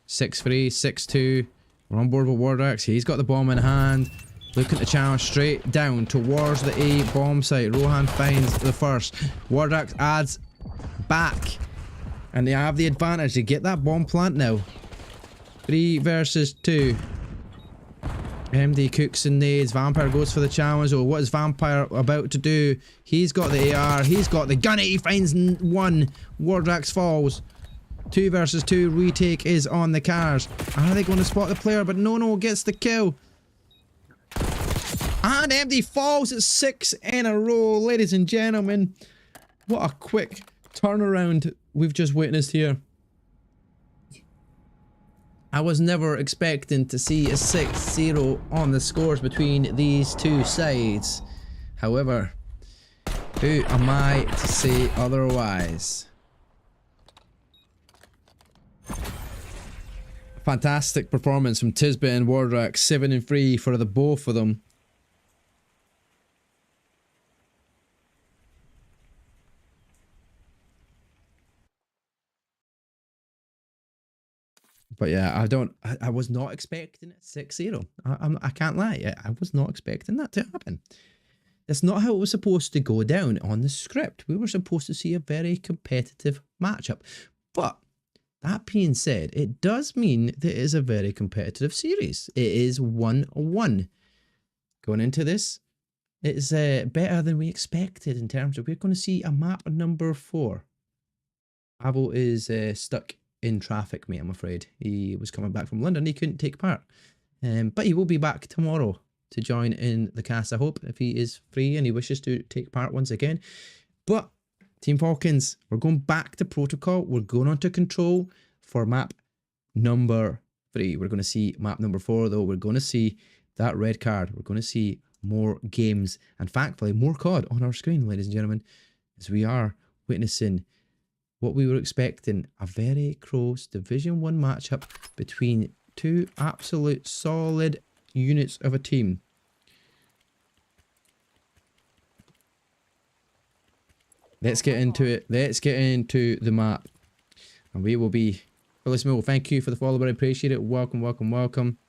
6-3, 6-2. We're on board with Wardrax. He's got the bomb in hand. Looking to challenge straight down towards the A bomb site. Rohan finds the first. Wardrax adds back. And they have the advantage to get that bomb plant now. 3 versus 2. MD cooks and nades. Vampire goes for the challenge. Oh, what is Vampire about to do? He's got the AR. He's got the gun. He finds 1. Wardrax falls. 2 versus 2. Retake is on the cars. Are they going to spot the player? But no gets the kill. And MD falls at 6 in a row. Ladies and gentlemen, what a quick turnaround we've just witnessed here. I was never expecting to see a 6-0 on the scores between these two sides. However, who am I to say otherwise? Fantastic performance from Tisbe and Wardrax. 7-3 for the both of them. But yeah, I was not expecting it 6-0. I can't lie. I was not expecting that to happen. That's not how it was supposed to go down on the script. We were supposed to see a very competitive matchup. But that being said, it does mean that it is a very competitive series. It is 1-1. Going into this, it's better than we expected in terms of we're going to see a map number 4. Avo is stuck in traffic, mate, I'm afraid. He was coming back from London. He couldn't take part. But he will be back tomorrow to join in the cast, I hope, if he is free and he wishes to take part once again. But Team Falcons, we're going back to protocol. We're going on to control for map number 3. We're going to see map number 4, though. We're going to see that red card. We're going to see more games and, thankfully, more COD on our screen, ladies and gentlemen, as we are witnessing what we were expecting, a very close Division 1 matchup between two absolute solid units of a team. Let's get into it. Let's get into the map. And we will be... Phyllis Mill, thank you for the follow, but I appreciate it. Welcome, welcome, welcome.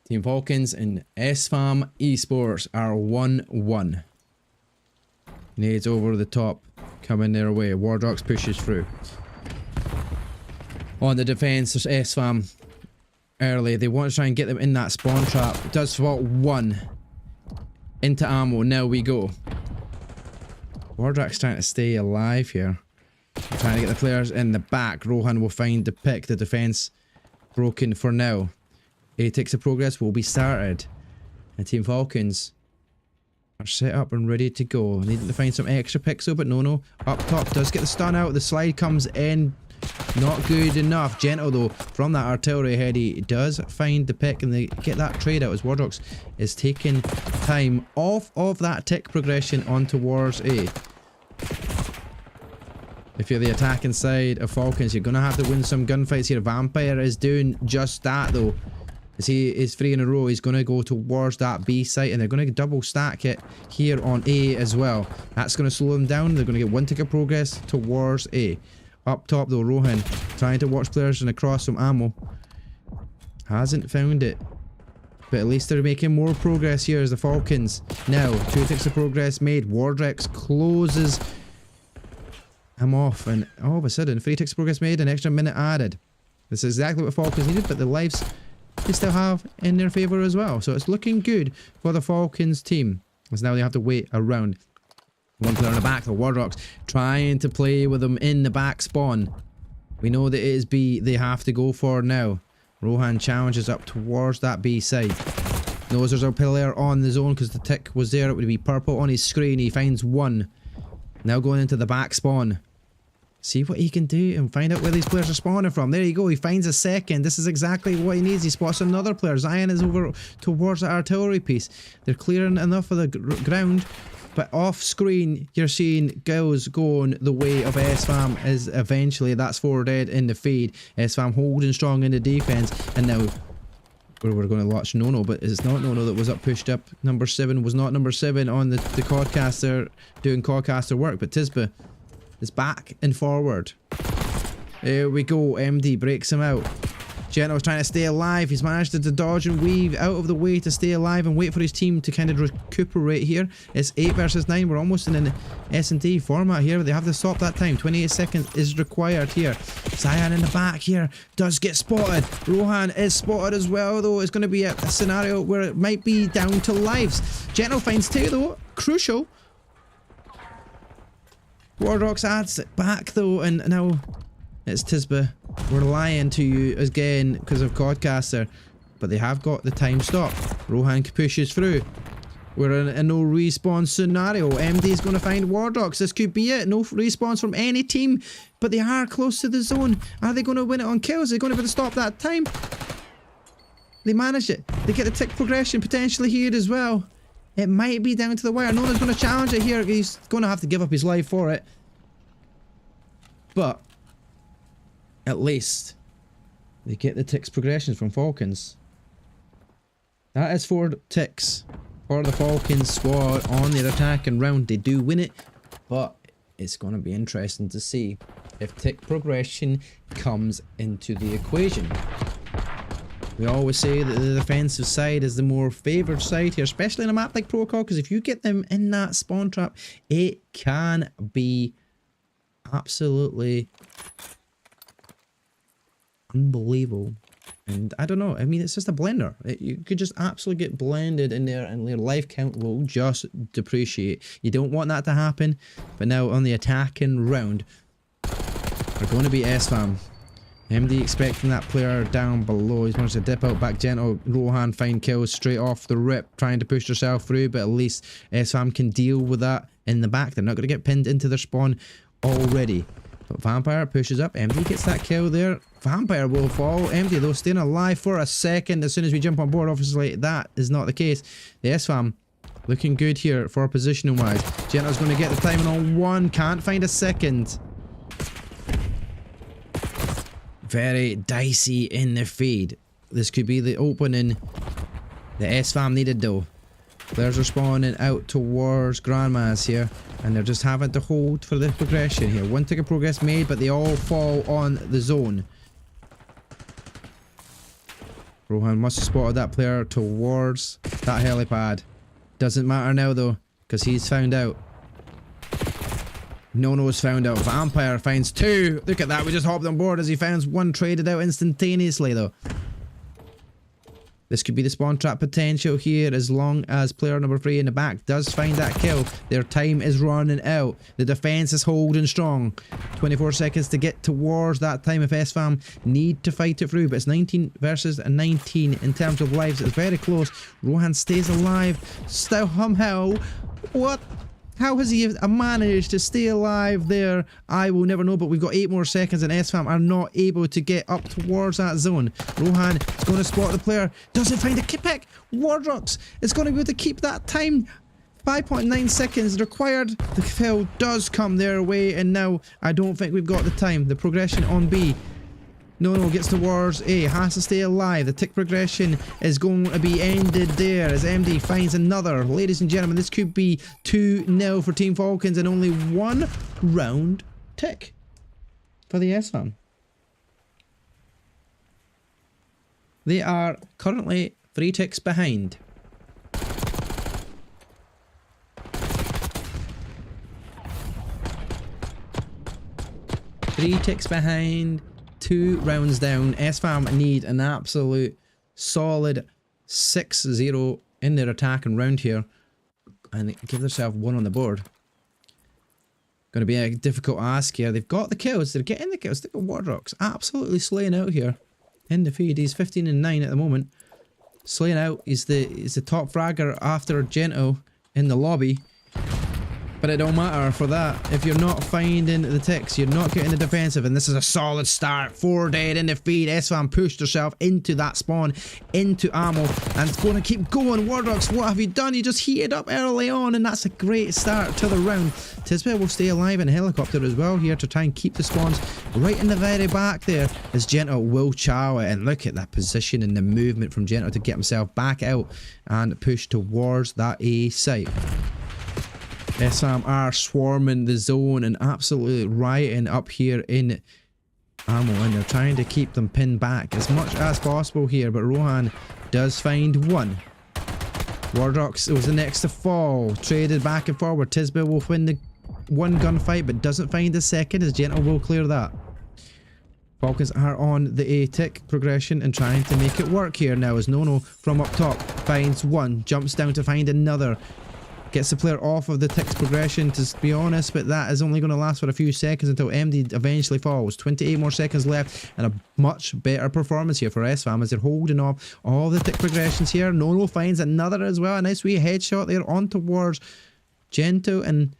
Team Falcons and SFAM Esports are 1-1. Nades over the top. Coming their way. Wardrax pushes through. On the defense, there's SFAM early. They want to try and get them in that spawn trap. Does spot 1 into ammo. Now we go. Wardrax trying to stay alive here. Trying to get the players in the back. Rohan will find the pick. The defense broken for now. A-Ticks of progress will be started. And Team Falcons are set up and ready to go. Needing to find some extra picks though, but no. Up top does get the stun out. The slide comes in. Not good enough. Gentle though from that artillery head. He does find the pick and they get that trade out as Wardrax is taking time off of that tick progression on towards A. If you're the attacking side of Falcons, you're going to have to win some gunfights here. Vampire is doing just that though. As he is 3 in a row, he's going to go towards that B site, and they're going to double stack it here on A as well. That's going to slow them down. They're going to get 1 tick of progress towards A. Up top though, Rohan trying to watch players and across some ammo. Hasn't found it. But at least they're making more progress here as the Falcons. Now, 2 ticks of progress made. Wardrex closes him off, and all of a sudden 3 ticks of progress made, an extra minute added. This is exactly what Falcons needed, but the lives they still have in their favour as well. So it's looking good for the Falcons team. As now they have to wait around. 1 player in the back, the Wardrocks trying to play with them in the back spawn. We know that it is B they have to go for now. Rohan challenges up towards that B side. Knows there's a player on the zone because the tick was there. It would be purple on his screen. He finds 1. Now going into the back spawn. See what he can do and find out where these players are spawning from. There you go. He finds a second. This is exactly what he needs. He spots another player. Zion is over towards the artillery piece. They're clearing enough of the ground. But off screen, you're seeing girls going the way of SFAM is eventually. That's 4 dead in the feed. SFAM holding strong in the defense. And now we're going to watch Nono, but it's not Nono that was up pushed up. Number 7 was not number 7 on the quadcaster doing quadcaster work, but Tisba is back and forward. There we go. MD breaks him out. Geno's trying to stay alive. He's managed to dodge and weave out of the way to stay alive and wait for his team to kind of recuperate here. It's 8 versus 9. We're almost in an S&D format here. They have to stop that time. 28 seconds is required here. Zion in the back here does get spotted. Rohan is spotted as well though. It's going to be a scenario where it might be down to lives. Geno finds 2 though. Crucial. Wardrocks adds it back though, and now it's Tisba. We're lying to you again because of Codcaster, but they have got the time stop. Rohan pushes through. We're in a no respawn scenario. MD is going to find Wardrocks. This could be it. No respawns from any team, but they are close to the zone. Are they going to win it on kills? Are they going to be able to stop that time? They managed it. They get the tick progression potentially here as well. It might be down to the wire. No one's going to challenge it here. He's going to have to give up his life for it. But at least they get the ticks progressions from Falcons. That is 4 ticks for the Falcons squad on their attacking round. They do win it, but it's going to be interesting to see if tick progression comes into the equation. We always say that the defensive side is the more favoured side here, especially in a map like Protocol, because if you get them in that spawn trap, it can be absolutely unbelievable. And I don't know, I mean, it's just a blender. You could just absolutely get blended in there and their life count will just depreciate. You don't want that to happen, but now on the attacking round, we're going to be SFAM. MD expecting that player down below. He's managed to dip out back gentle. Rohan find kills straight off the rip, trying to push herself through, but at least SFAM can deal with that in the back. They're not going to get pinned into their spawn already. But Vampire pushes up. MD gets that kill there. Vampire will fall. MD though staying alive for a second as soon as we jump on board. Obviously that is not the case. The SFAM looking good here for positioning wise. Gento's going to get the timing on 1. Can't find a second. Very dicey in the feed. This could be the opening the SFAM needed though. Players are spawning out towards Grandmas here, and they're just having to hold for the progression here. 1 tick of progress made, but they all fall on the zone. Rohan must have spotted that player towards that helipad. Doesn't matter now though, because he's found out. Nono's found out. Vampire finds 2. Look at that. We just hopped on board as he finds 1 traded out instantaneously though. This could be the spawn trap potential here as long as player number 3 in the back does find that kill. Their time is running out. The defense is holding strong. 24 seconds to get towards that time if SFAM need to fight it through. But it's 19 versus 19 in terms of lives. It's very close. Rohan stays alive. Still somehow. What? How has he managed to stay alive there? I will never know, but we've got 8 more seconds and SFAM are not able to get up towards that zone. Rohan is going to spot the player. Doesn't find a pick. Wardrocks is going to be able to keep that time. 5.9 seconds required. The kill does come their way, and now I don't think we've got the time. The progression on B. No gets towards A, has to stay alive. The tick progression is going to be ended there as MD finds another. Ladies and gentlemen, this could be 2-0 for Team Falcons and only 1 round tick for the SFAM. They are currently 3 ticks behind. Three ticks behind, 2 rounds down. SFAM need an absolute solid 6-0 in their attack and round here and give themselves 1 on the board. Going to be a difficult ask here. They've got the kills. They're getting the kills. They've got Wardrox absolutely slaying out here in the feed. He's 15 and 9 at the moment. Slaying out. He's the top fragger after Gento in the lobby. But it don't matter for that. If you're not finding the ticks, you're not getting the defensive, and this is a solid start. 4 dead in the feed. SFAM pushed herself into that spawn, into ammo, and it's going to keep going. Wardrox, what have you done? You just heated up early on, and that's a great start to the round. Tisbet will stay alive in a helicopter as well here to try and keep the spawns right in the very back there, as Gento will chow it. And look at that position and the movement from Gento to get himself back out and push towards that A site. SFAM are swarming the zone and absolutely rioting up here in ammo, and they're trying to keep them pinned back as much as possible here, but Rohan does find 1. Wardrox was the next to fall, traded back and forward. Tisbet will win the 1 gunfight but doesn't find the second, as Gento will clear that. Falcons are on the A tick progression and trying to make it work here now, as Nono from up top finds 1, jumps down to find another. Gets the player off of the ticks progression, to be honest, but that is only going to last for a few seconds until MD eventually falls. 28 more seconds left, and a much better performance here for SFAM as they're holding off all the tick progressions here. Nono finds another as well. A nice wee headshot there on towards Gento, and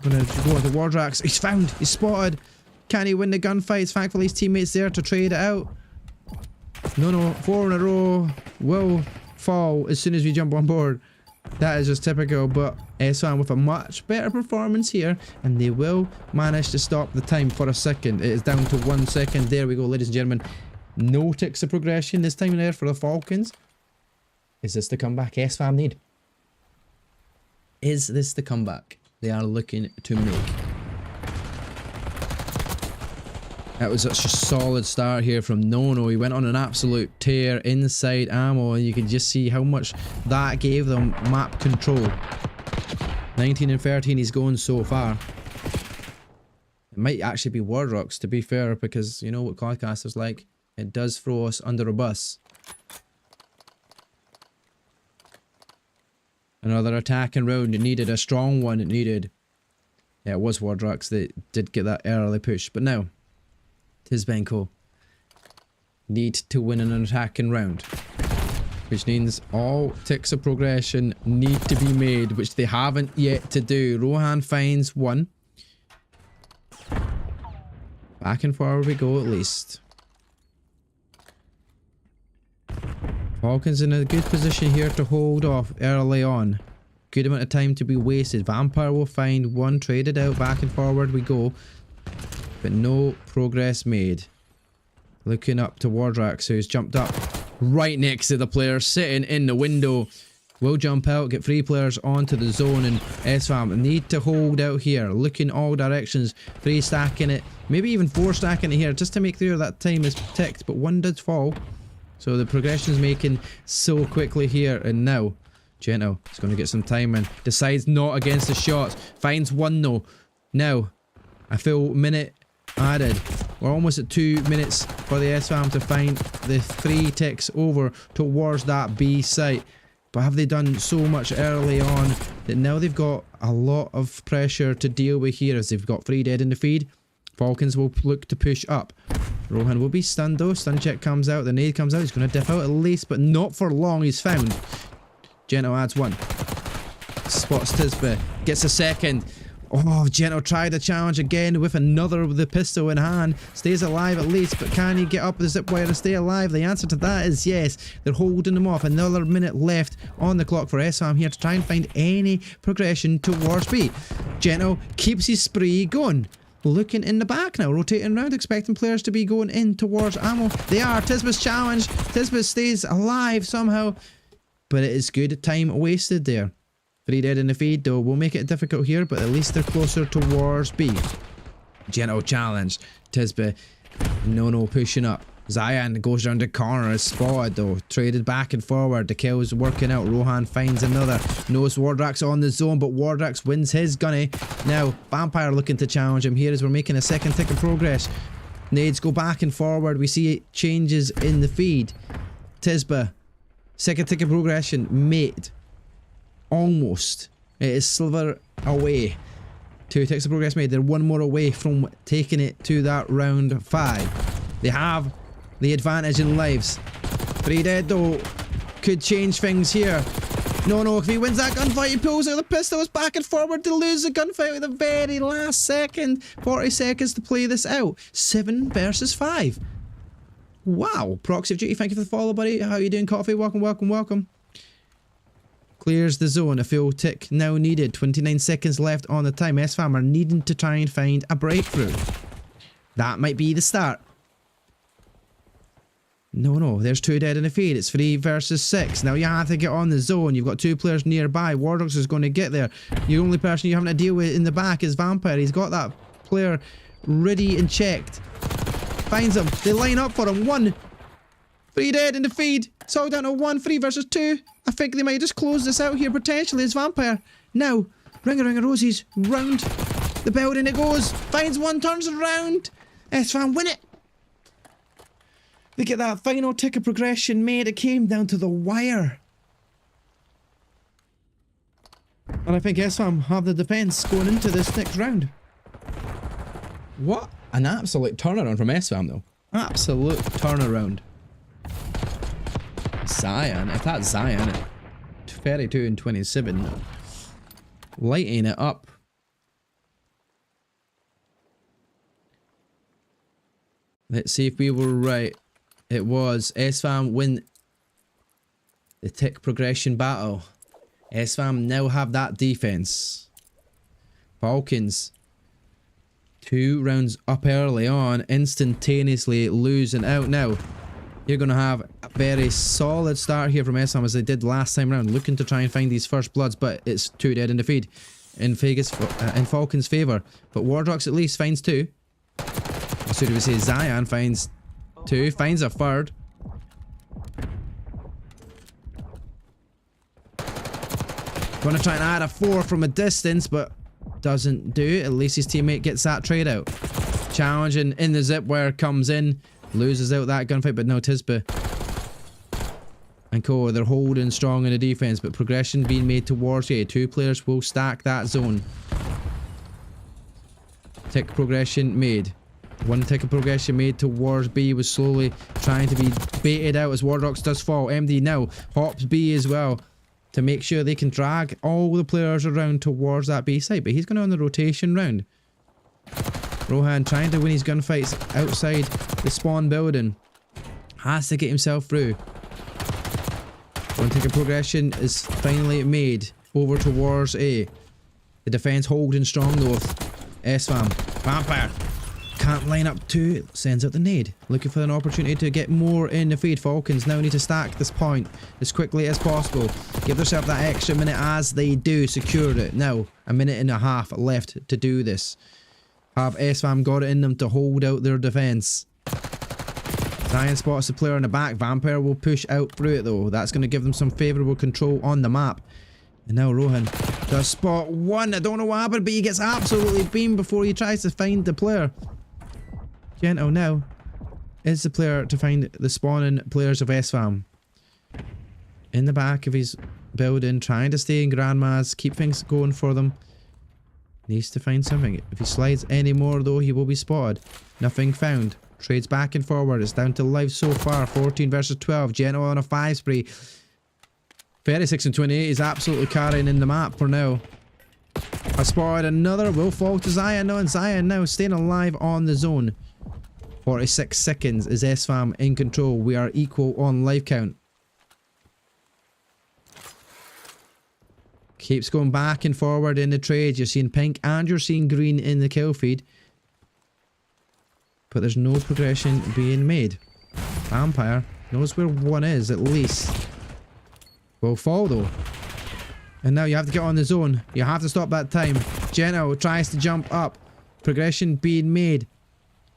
going to go into Wardrox. He's found, he's spotted. Can he win the gunfights? Thankfully his teammates there to trade it out. No, 4 in a row will fall as soon as we jump on board. That is just typical, but SFAM with a much better performance here, and they will manage to stop the time for a second. It is down to 1 second. There we go, ladies and gentlemen. No ticks of progression this time there for the Falcons. Is this the comeback SFAM need? Is this the comeback they are looking to make? That was such a solid start here from Nono. He went on an absolute tear inside ammo, and you can just see how much that gave them map control. 19 and 13 he's going so far. It might actually be Wardrox, to be fair, because you know what Codcaster's like. It does throw us under a bus. Another attacking round. It needed a strong one. It needed... Yeah, it was Wardrox that did get that early push, but now... Tisbenko need to win an attacking round, which means all ticks of progression need to be made, which they haven't yet to do. Rohan finds 1. Back and forward we go at least. Falcons in a good position here to hold off early on. Good amount of time to be wasted. Vampire will find 1, traded out, back and forward we go. But no progress made. Looking up to Wardrox, who's jumped up right next to the player sitting in the window. Will jump out, get 3 players onto the zone, and SFAM need to hold out here. Looking all directions, 3 stacking it, maybe even 4 stacking it here, just to make sure that time is ticked, but 1 did fall. So the progression's making so quickly here, and now Gento is going to get some time and decides not against the shots. Finds 1 though. Now, a full minute added. We're almost at 2 minutes for the SFAM to find the 3 ticks over towards that B site. But have they done so much early on that now they've got a lot of pressure to deal with here, as they've got 3 dead in the feed. Falcons will look to push up. Rohan will be stunned though. Stun check comes out. The nade comes out. He's going to dip out at least, but not for long. He's found. Gento adds 1. Spots Tisbet. Gets a second. Oh, Gento tried the challenge again with another with the pistol in hand. Stays alive at least, but can he get up the zip wire and stay alive? The answer to that is yes. They're holding him off. Another minute left on the clock for SFAM here to try and find any progression towards B. Gento keeps his spree going. Looking in the back now, rotating around, expecting players to be going in towards ammo. They are. Tisba's challenge. Tisba stays alive somehow, but it is good time wasted there. 3 dead in the feed though will make it difficult here, but at least they're closer towards B. Gento challenge. Tisba, no pushing up. Zion goes around the corner, is spotted though. Traded back and forward. The kill's working out. Rohan finds another. Knows Wardrak's on the zone, but Wardrax wins his gunny. Now, Vampire looking to challenge him here as we're making a second tick of progress. Nades go back and forward. We see changes in the feed. Tisba, second tick of progression, mate. Almost. It is sliver away. 2 ticks of progress made. They're 1 more away from taking it to that round 5. They have the advantage in lives. 3 dead though. Could change things here. No, if he wins that gunfight, he pulls out the pistols back and forward to lose the gunfight at the very last second. 40 seconds to play this out. 7 versus 5. Wow. Proxy of Duty, thank you for the follow, buddy. How you doing, Coffee? Welcome. Clears the zone. A full tick now needed. 29 seconds left on the time. SFAM are needing to try and find a breakthrough. That might be the start. No, there's 2 dead in the feed. It's 3 versus 6. Now you have to get on the zone. You've got 2 players nearby. Wardox is going to get there. The only person you're having to deal with in the back is Vampire. He's got that player ready and checked. Finds him. They line up for him. 1. 3 dead in the feed. It's all down to 1. 3 versus 2. I think they might just close this out here potentially as Vampire. Now, ring a rosies. Round the building it goes. Finds 1, turns around. SFAM win it. Look at that final tick of progression made. It came down to the wire. And I think SFAM have the defense going into this next round. What an absolute turnaround from SFAM though. Absolute turnaround. Zion, if that's Zion at 32 and 27, lighting it up. Let's see if we were right. It was SFAM win the tick progression battle. SFAM now have that defense. Falcons 2 rounds up early on, instantaneously losing out. Now you're going to have a very solid start here from SFAM as they did last time round, looking to try and find these first bloods, but it's 2 dead in the feed in Falcons' favour. But Wardrox at least finds 2. As soon as we say Zion finds 2, finds a 3rd. Gonna try and add a 4 from a distance, but doesn't do it. At least his teammate gets that trade out. Challenging in the zip wire comes in, loses out that gunfight, but no, Tisba and Co. They're holding strong in the defense, but progression being made towards A. 2 players will stack that zone. Tick progression made. 1 tick of progression made towards B was slowly trying to be baited out as Wardrox does fall. MD now hops B as well to make sure they can drag all the players around towards that B site, but he's going on the rotation round. Rohan trying to win his gunfights outside the spawn building. Has to get himself through. 1 tick of progression is finally made over towards A. The defense holding strong though. SFAM. Vampire. Can't line up 2, sends out the nade. Looking for an opportunity to get more in the feed. Falcons now need to stack this point as quickly as possible. Give themselves that extra minute as they do. Secured it. Now, a minute and a half left to do this. Have SFAM got it in them to hold out their defense. Zion spots the player in the back. Vampire will push out through it though. That's going to give them some favourable control on the map. And now Rohan does spot 1. I don't know what happened, but he gets absolutely beamed before he tries to find the player. Gento now is the player to find the spawning players of SFAM. In the back of his building, trying to stay in Grandma's, keep things going for them. Needs to find something. If he slides any more though, he will be spotted. Nothing found. Trades back and forward. It's down to life so far. 14 versus 12. Gento on a 5 spree. 36 and 28 is absolutely carrying in the map for now. I spotted another. Will fall to Zion now, and Zion now staying alive on the zone. 46 seconds is SFAM in control. We are equal on life count. Keeps going back and forward in the trades. You're seeing pink and you're seeing green in the kill feed. But there's no progression being made. Vampire knows where one is at least. Will fall though. And now you have to get on the zone. You have to stop that time. Geno tries to jump up. Progression being made.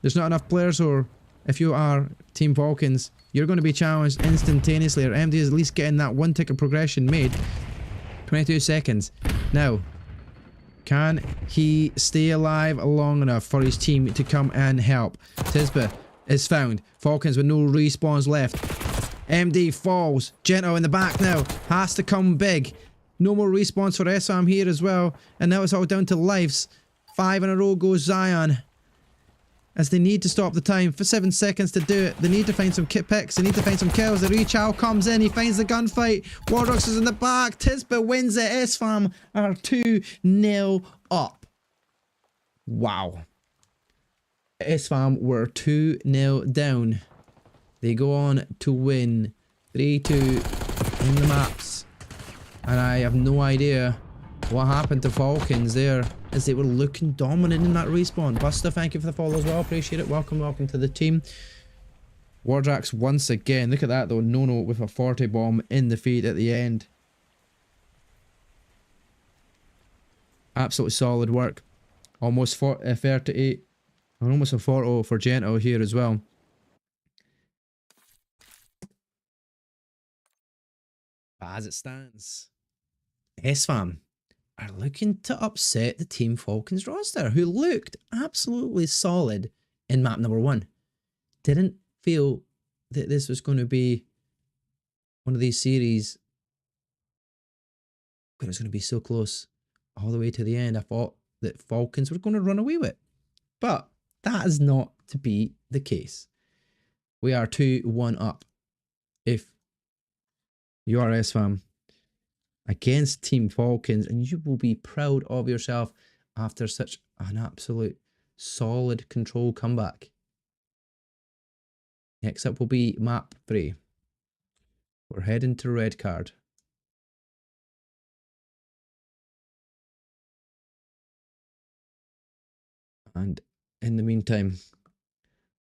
There's not enough players, or if you are Team Falcons, you're going to be challenged instantaneously. Or MD is at least getting that one tick of progression made. 22 seconds. Now, can he stay alive long enough for his team to come and help? Tisba is found. Falcons with no respawns left. MD falls. Gento in the back now. Has to come big. No more respawns for SFAM here as well. And now it's all down to lives. 5 in a row goes Zion. As they need to stop the time for 7 seconds to do it. They need to find some kit picks. They need to find some kills. The rechow comes in. He finds the gunfight. Wardrux is in the back. Tisba wins it. SFAM are 2-0 up. Wow. SFAM were 2-0 down. They go on to win 3-2 in the maps. And I have no idea what happened to Falcons there, as they were looking dominant in that respawn. Buster, thank you for the follow as well. Appreciate it. Welcome to the team. Wardrax once again. Look at that though. Nono with a 40 bomb in the feed at the end. Absolutely solid work. Almost 38. And almost a 40 for Gento here as well. But as it stands, SFAM are looking to upset the Team Falcons roster, who looked absolutely solid in map number 1. Didn't feel that this was going to be one of these series where it was going to be so close all the way to the end. I thought that Falcons were going to run away with it. But that is not to be the case. We are 2-1 up. If you are SFAM against Team Falcons, and you will be proud of yourself after such an absolute solid control comeback. Next up will be map 3. We're heading to red card. And in the meantime,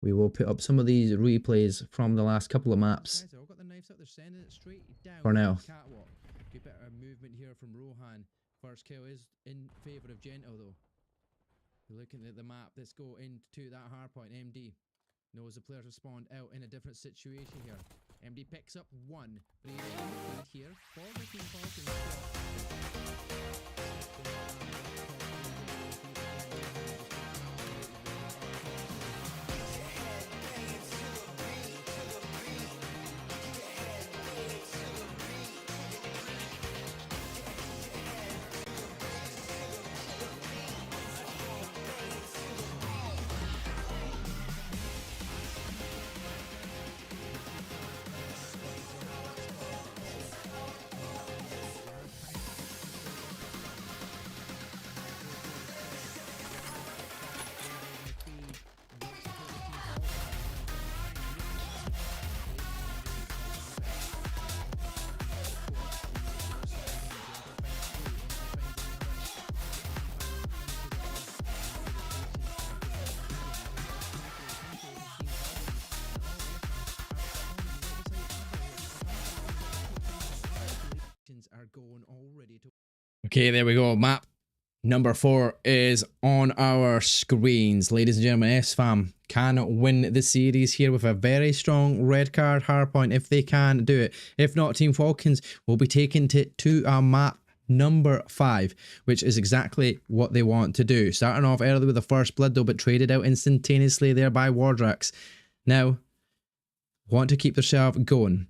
we will put up some of these replays from the last couple of maps for now. Good bit of movement here from Rohan. First kill is in favour of Gento though. Looking at the map, let's go into that hardpoint. MD knows the players have spawned out in a different situation here. MD picks up one, but he is in the lead here for the Team Falcons. Are going already to okay, there we go. Map number 4 is on our screens. Ladies and gentlemen, SFAM can win the series here with a very strong red card hardpoint if they can do it. If not, Team Falcons will be taken to our map number 5, which is exactly what they want to do. Starting off early with the first blood though, but traded out instantaneously there by Wardrax. Now, want to keep themselves going.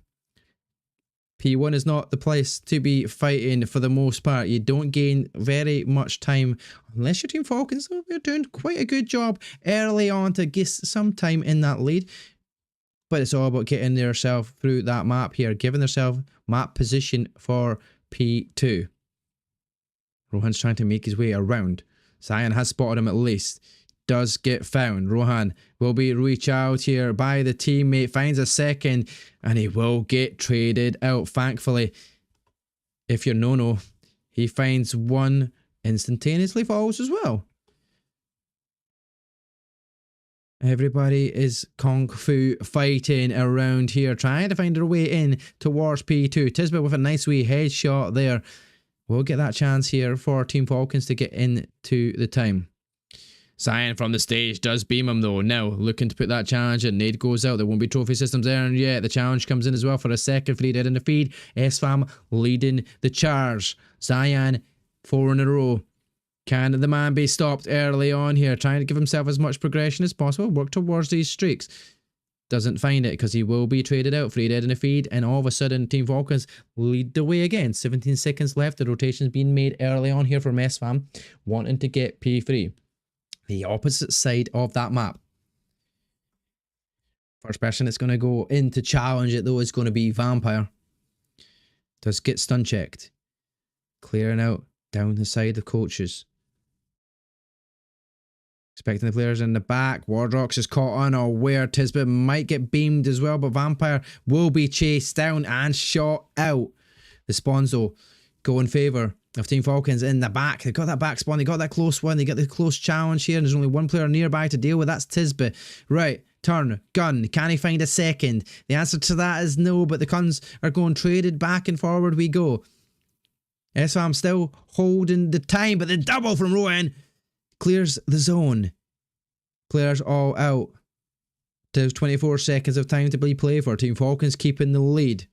P1 is not the place to be fighting for the most part. You don't gain very much time unless your Team Falcons. They're doing quite a good job early on to get some time in that lead. But it's all about getting themselves through that map here, giving themselves map position for P2. Rohan's trying to make his way around. Zion has spotted him at least. Does get found. Rohan will be reached out here by the teammate. Finds a second. And he will get traded out. Thankfully, if you're Nono, he finds one, instantaneously falls as well. Everybody is kung fu fighting around here, trying to find their way in towards P2. Tisbet with a nice wee headshot there. We'll get that chance here for Team Falcons to get into the time. Zion from the stage does beam him though. Now looking to put that challenge in. Nade goes out. There won't be trophy systems earned yet. The challenge comes in as well for a second. 3 dead in the feed. SFAM leading the charge. Zion 4 in a row. Can the man be stopped early on here? Trying to give himself as much progression as possible. Work towards these streaks. Doesn't find it because he will be traded out. 3 dead in the feed. And all of a sudden, Team Falcons lead the way again. 17 seconds left. The rotation's being made early on here from SFAM. Wanting to get P3. The opposite side of that map. First person that's going to go in to challenge it though is going to be Vampire. Does get stun checked. Clearing out down the side of coaches. Expecting the players in the back. Wardrox is caught unaware. Tisbet might get beamed as well, but Vampire will be chased down and shot out. The spawns though go in favour of Team Falcons in the back. They got that back spawn. They got that close one. They got the close challenge here. And there's only one player nearby to deal with. That's Tisbet. Right. Turn. Gun. Can he find a second? The answer to that is no, but the guns are going traded back and forward we go. SFAM still holding the time, but the double from Rowan clears the zone. Players all out. There's 24 seconds of time to be played for. Team Falcons keeping the lead.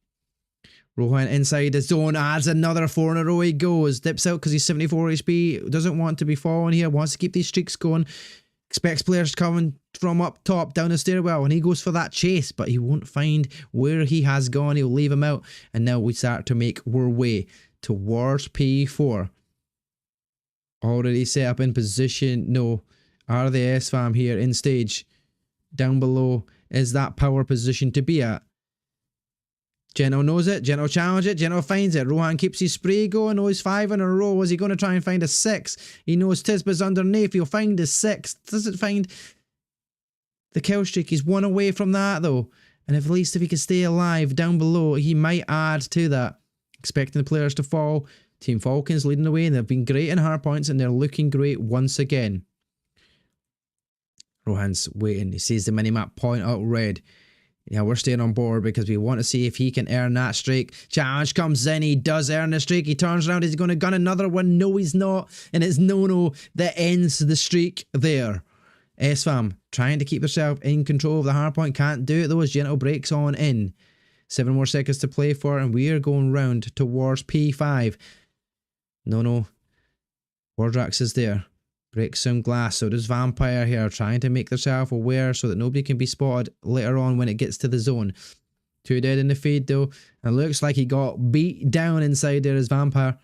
Rohan inside the zone, adds another 4 in a row. He goes, dips out because he's 74 HP, doesn't want to be falling here, wants to keep these streaks going, expects players coming from up top down the stairwell, and he goes for that chase, but he won't find where he has gone. He'll leave him out, and now we start to make our way towards P4. Already set up in position. No, are the SFAM here in stage? Down below is that power position to be at. Geno knows it. Geno challenge it. Geno finds it. Rohan keeps his spray going. Oh, he's 5 in a row. Is he going to try and find a 6? He knows Tisbet's underneath. He'll find the 6. Doesn't find the kill streak. He's 1 away from that though. And at least if he can stay alive down below, he might add to that. Expecting the players to fall. Team Falcons leading the way, and they've been great in hard points, and they're looking great once again. Rohan's waiting. He sees the minimap point out red. Yeah, we're staying on board because we want to see if he can earn that streak. Challenge comes in. He does earn the streak. He turns around. He's going to gun another one. No, he's not. And it's Nono that ends the streak there. SFAM trying to keep herself in control of the hardpoint. Can't do it though as Gentle breaks on in. 7 more seconds to play for, and we are going round towards P5. Nono. Wardrax is there. Breaks some glass, so does Vampire here, trying to make themselves aware so that nobody can be spotted later on when it gets to the zone. 2 dead in the feed though, and it looks like he got beat down inside there as Vampire.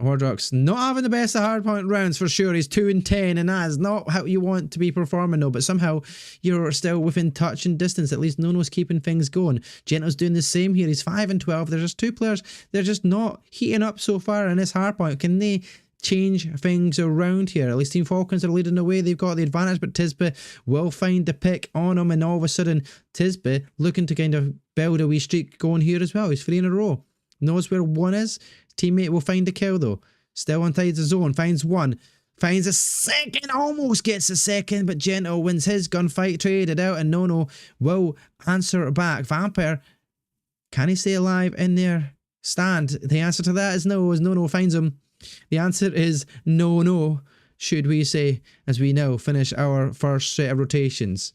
Wardrox not having the best of hardpoint rounds for sure. He's 2 and 10, and that is not how you want to be performing though, but somehow you're still within touch and distance. At least Nono's keeping things going. Gento's doing the same here. He's 5 and 12. There's just 2 players. They're just not heating up so far in this hardpoint. Can they change things around here? At least Team Falcons are leading the way. They've got the advantage, but Tisbet will find the pick on him, and all of a sudden Tisbet looking to kind of build a wee streak going here as well. He's 3 in a row. Knows where 1 is. Teammate will find a kill though. Still inside the zone. Finds 1. Finds a second. Almost gets a second. But Gento wins his gunfight. Traded out. And Nono will answer back. Vampire. Can he stay alive in their stand? The answer to that is no. As Nono finds him. The answer is no. Should we say. As we now finish our first set of rotations.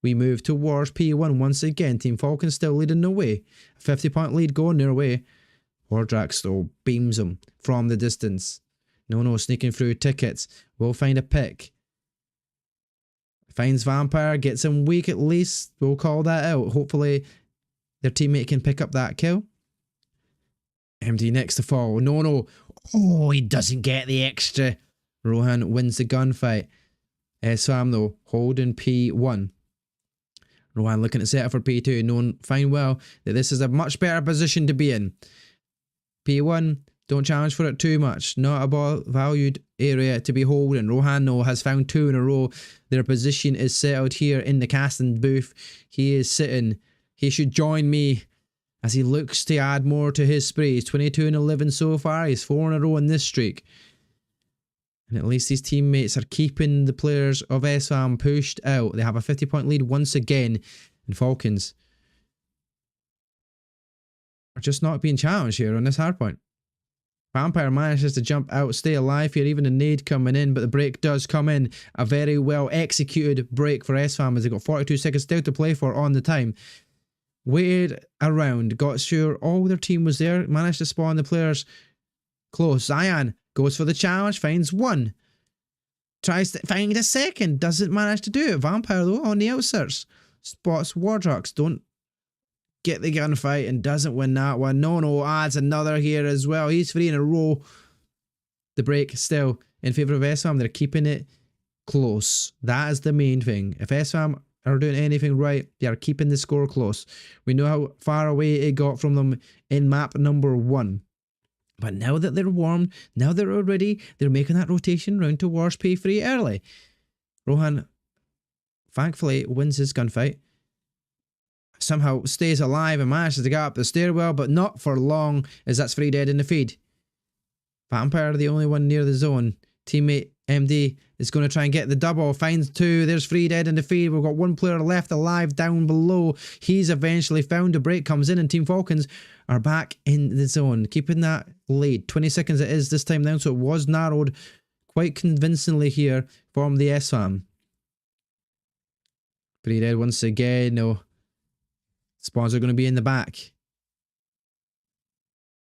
We move towards P1 once again. Team Falcon still leading the way. A 50-point lead going their way. Wardrax though beams him from the distance. Nono sneaking through tickets. We'll find a pick. Finds Vampire. Gets him weak at least. We'll call that out. Hopefully their teammate can pick up that kill. MD next to fall. Nono. Oh, he doesn't get the extra. Rohan wins the gunfight. SFAM though holding P1. Rohan looking to set up for P2. Knowing fine well that this is a much better position to be in. P1, don't challenge for it too much. Not a valued area to be holding. Rohan has found 2 in a row. Their position is settled here in the casting booth. He is sitting. He should join me as he looks to add more to his spree. He's 22 and 11 so far. He's 4 in a row in this streak. And at least his teammates are keeping the players of SFAM pushed out. They have a 50-point lead once again. And Falcons are just not being challenged here on this hardpoint. Vampire manages to jump out, stay alive here, even a nade coming in, but the break does come in. A very well executed break for SFAM as they've got 42 seconds still to play for on the time. Waited around, got sure all their team was there, managed to spawn the players close. Zion goes for the challenge, finds 1. Tries to find a second, doesn't manage to do it. Vampire though on the outskirts. Spots Wardrux, don't get the gunfight and doesn't win that one. No adds another here as well. He's 3 in a row. The break still in favour of SFAM. They're keeping it close. That is the main thing. If SFAM are doing anything right, they are keeping the score close. We know how far away it got from them in map number 1. But now that they're warm, now they're ready, they're making that rotation round towards P3 early. Rohan thankfully wins his gunfight. Somehow stays alive and manages to get up the stairwell, but not for long as that's 3 dead in the feed. Vampire the only one near the zone. Teammate MD is going to try and get the double, finds 2, there's 3 dead in the feed. We've got 1 player left alive down below. He's eventually found. A break comes in and Team Falcons are back in the zone, keeping that lead. 20 seconds it is this time down, so it was narrowed quite convincingly here from the SFAM. 3 dead once again. No. Spawns are going to be in the back.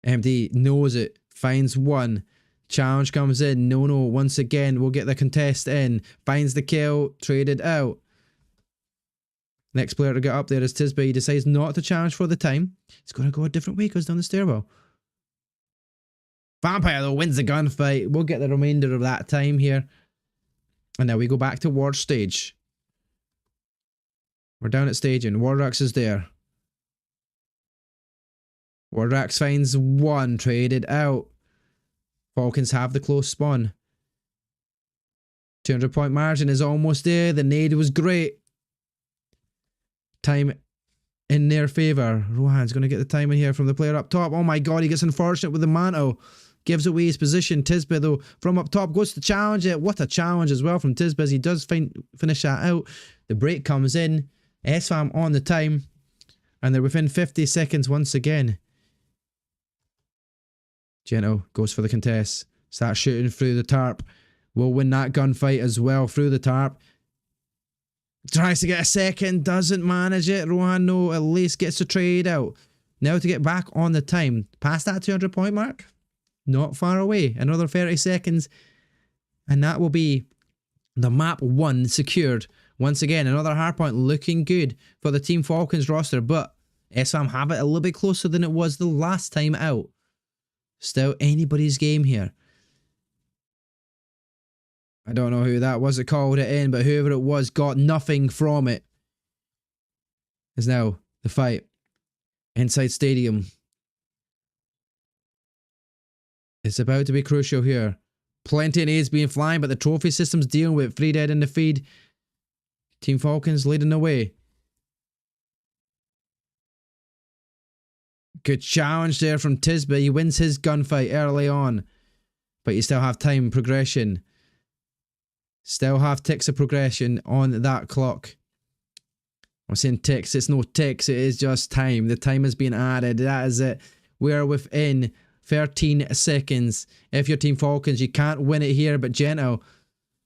MD knows it. Finds 1. Challenge comes in. No. Once again, we'll get the contest in. Finds the kill. Traded out. Next player to get up there is Tisby. He decides not to challenge for the time. He's going to go a different way. Goes down the stairwell. Vampire though wins the gunfight. We'll get the remainder of that time here. And now we go back to Ward stage. We're down at staging. Wardrux is there. Wardrux finds 1, traded out. Falcons have the close spawn. 200-point margin is almost there. The nade was great. Time in their favour. Rohan's going to get the time in here from the player up top. Oh my god, he gets unfortunate with the mantle. Gives away his position. Tisby though from up top goes to challenge it. What a challenge as well from Tisby as he does finish that out. The break comes in. SFAM on the time. And they're within 50 seconds once again. Gento goes for the contest. Starts shooting through the tarp. Will win that gunfight as well through the tarp. Tries to get a second. Doesn't manage it. Rohan no, at least gets to trade out. Now to get back on the time. Past that 200-point mark. Not far away. Another 30 seconds. And that will be the map 1 secured. Once again, another hardpoint looking good for the Team Falcons roster. But SFAM have it a little bit closer than it was the last time out. Still anybody's game here. I don't know who that was that called it in, but whoever it was got nothing from it. Is now the fight inside stadium. It's about to be crucial here. Plenty of nades being flying, but the trophy system's dealing with 3 dead in the feed. Team Falcons leading the way. Good challenge there from Tisby. He wins his gunfight early on. But you still have time progression. Still have ticks of progression on that clock. I'm saying ticks. It's no ticks. It is just time. The time has been added. That is it. We are within 13 seconds. If you're Team Falcons, you can't win it here. But Gento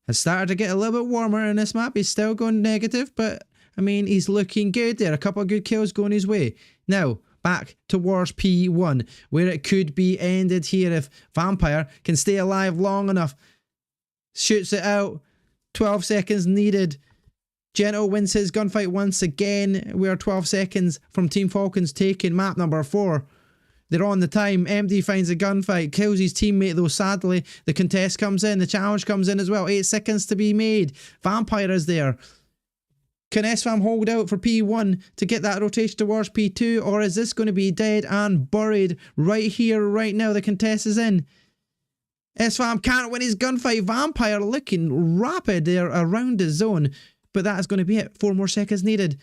has started to get a little bit warmer in this map. He's still going negative. But, I mean, he's looking good there. A couple of good kills going his way. Now, back towards P1, where it could be ended here if Vampire can stay alive long enough. Shoots it out. 12 seconds needed. Gento wins his gunfight once again. We are 12 seconds from Team Falcons taking map number 4. They're on the time. MD finds a gunfight. Kills his teammate though, sadly. The contest comes in. The challenge comes in as well. 8 seconds to be made. Vampire is there. Can SFAM hold out for P1 to get that rotation towards P2, or is this going to be dead and buried right here, right now? The contest is in. SFAM can't win his gunfight. Vampire looking rapid there around the zone, but that's going to be it. 4 more seconds needed.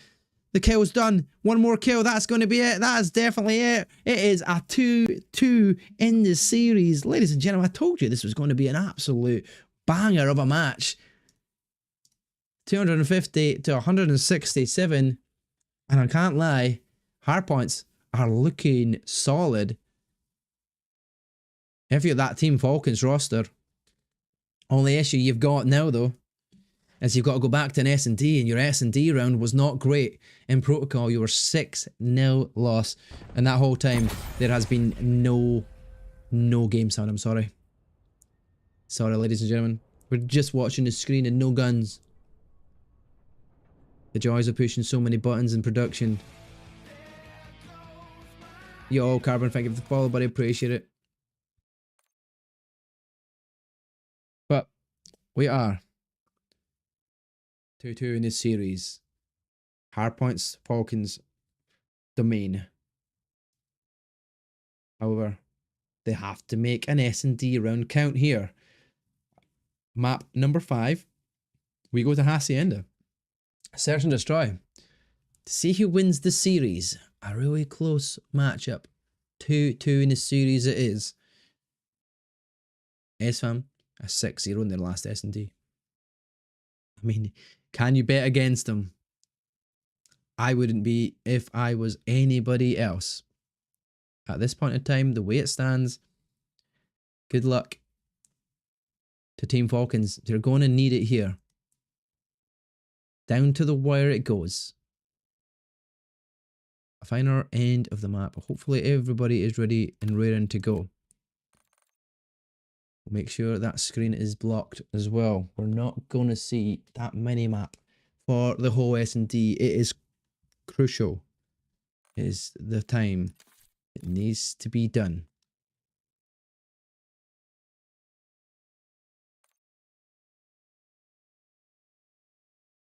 The kill's done. 1 more kill. That's going to be it. That is definitely it. It is a 2-2 in the series. Ladies and gentlemen, I told you this was going to be an absolute banger of a match. 250 to 167, and I can't lie, hardpoints are looking solid. If you're that Team Falcons roster, only issue you've got now though is you've got to go back to an S&D, and your S&D round was not great in protocol. You were 6-0 loss, and that whole time there has been no game sound. I'm sorry, ladies and gentlemen, we're just watching the screen and no guns. The joys of pushing so many buttons in production. Yo, Carbon, thank you for the follow, buddy. Appreciate it. But we are 2-2 in this series. Hardpoints, Falcons, domain. However, they have to make an S&D round count here. Map number 5. We go to Hacienda. Search and destroy. To see who wins the series. A really close matchup. 2-2 in the series it is. SFAM a 6-0 in their last S&D. I mean, can you bet against them? I wouldn't be if I was anybody else. At this point in time, the way it stands, good luck to Team Falcons. They're going to need it here. Down to the wire it goes. A final end of the map. Hopefully everybody is ready and raring to go. We'll make sure that screen is blocked as well. We're not going to see that mini map for the whole S&D. It is crucial. It is the time. It needs to be done.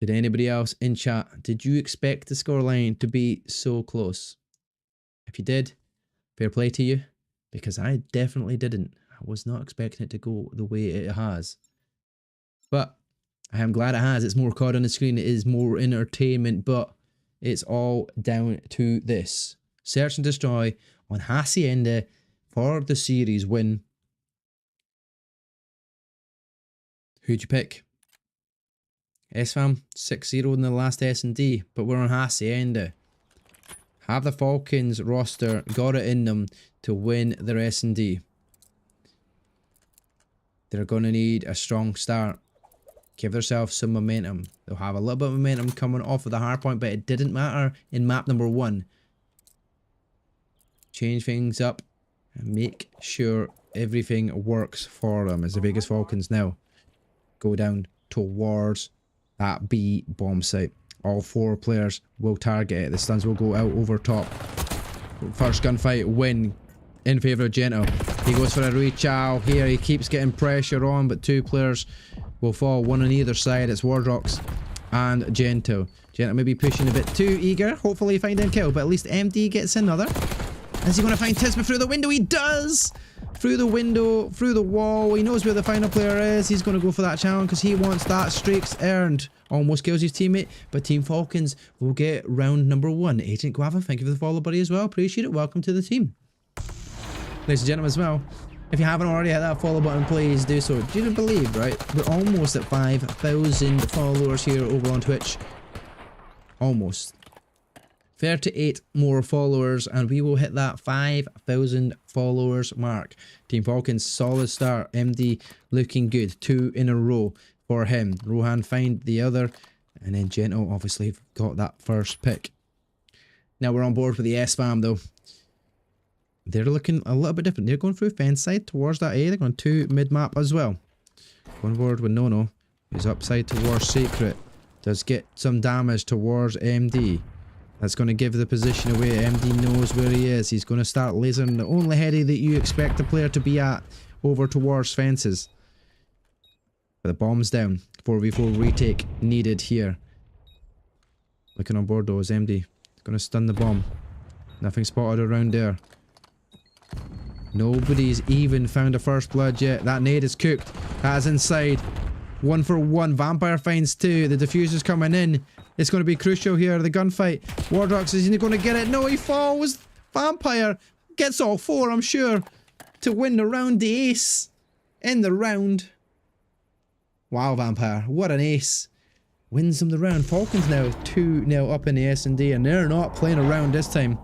Did anybody else in chat, did you expect the scoreline to be so close? If you did, fair play to you, because I definitely didn't. I was not expecting it to go the way it has. But I am glad it has. It's more COD on the screen. It is more entertainment, but it's all down to this. Search and destroy on Hacienda for the series win. Who'd you pick? SFAM 6-0 in the last S&D, but we're on Hacienda. Have the Falcons roster got it in them to win their S&D? They're going to need a strong start. Give themselves some momentum. They'll have a little bit of momentum coming off of the hard point, but it didn't matter in map number 1. Change things up and make sure everything works for them as the Vegas Falcons now go down towards that B bomb site. All 4 players will target it. The stuns will go out over top. First gunfight win in favour of Gento. He goes for a reach out here. He keeps getting pressure on, but 2 players will fall, one on either side. It's Wardrox and Gento. Gento may be pushing a bit too eager. Hopefully finding a kill, but at least MD gets another. Is he going to find Tisma through the window? He does! Through the window, through the wall. He knows where the final player is. He's going to go for that challenge because he wants that streaks earned. Almost kills his teammate, but Team Falcons will get round number 1. Agent Guava, thank you for the follow, buddy, as well. Appreciate it. Welcome to the team. Ladies and gentlemen as well, if you haven't already hit that follow button, please do so. Do you believe, right? We're almost at 5,000 followers here over on Twitch. Almost. 38 more followers and we will hit that 5,000 followers mark. Team Falcons, solid start. MD looking good. 2 in a row for him. Rohan find the other, and then Gento obviously got that first pick. Now we're on board for the SFAM though. They're looking a little bit different. They're going through fence side towards that A. They're going 2 mid map as well. Going forward with Nono, who's upside towards Secret. Does get some damage towards MD. That's going to give the position away. MD knows where he is. He's going to start lasering the only heady that you expect the player to be at over towards fences. But the bomb's down. 4v4 retake needed here. Looking on board though is MD. Gonna stun the bomb. Nothing spotted around there. Nobody's even found a first blood yet. That nade is cooked. That is inside. 1 for 1. Vampire finds 2. The diffuser's coming in. It's going to be crucial here. The gunfight. Wardrox, is he going to get it? No, he falls. Vampire gets all 4, I'm sure, to win the round. The ace in the round. Wow, Vampire. What an ace. Wins them the round. Falcons now 2-0 up in the S&D, and they're not playing around this time.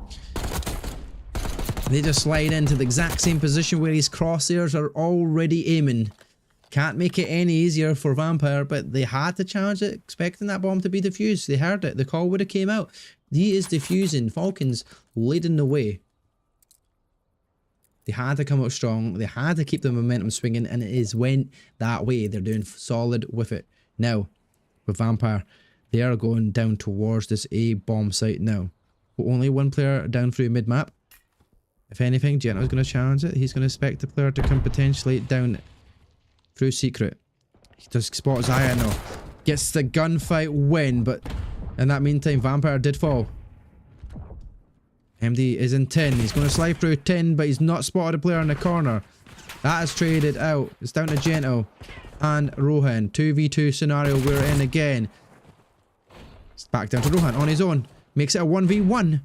They just slide into the exact same position where his crosshairs are already aiming. Can't make it any easier for Vampire, but they had to challenge it, expecting that bomb to be defused. They heard it. The call would have came out. He is defusing. Falcons leading the way. They had to come out strong. They had to keep the momentum swinging, and it is went that way. They're doing solid with it. Now, with Vampire, they are going down towards this A bomb site now. But only one player down through mid-map. If anything, Geno's going to challenge it. He's going to expect the player to come potentially down through secret. He does spot Zaya now. Gets the gunfight win, but in that meantime, Vampire did fall. MD is in 10. He's going to slide through 10, but he's not spotted a player in the corner. That is traded out. It's down to Geno and Rohan. 2v2 scenario we're in again. It's back down to Rohan on his own. Makes it a 1v1.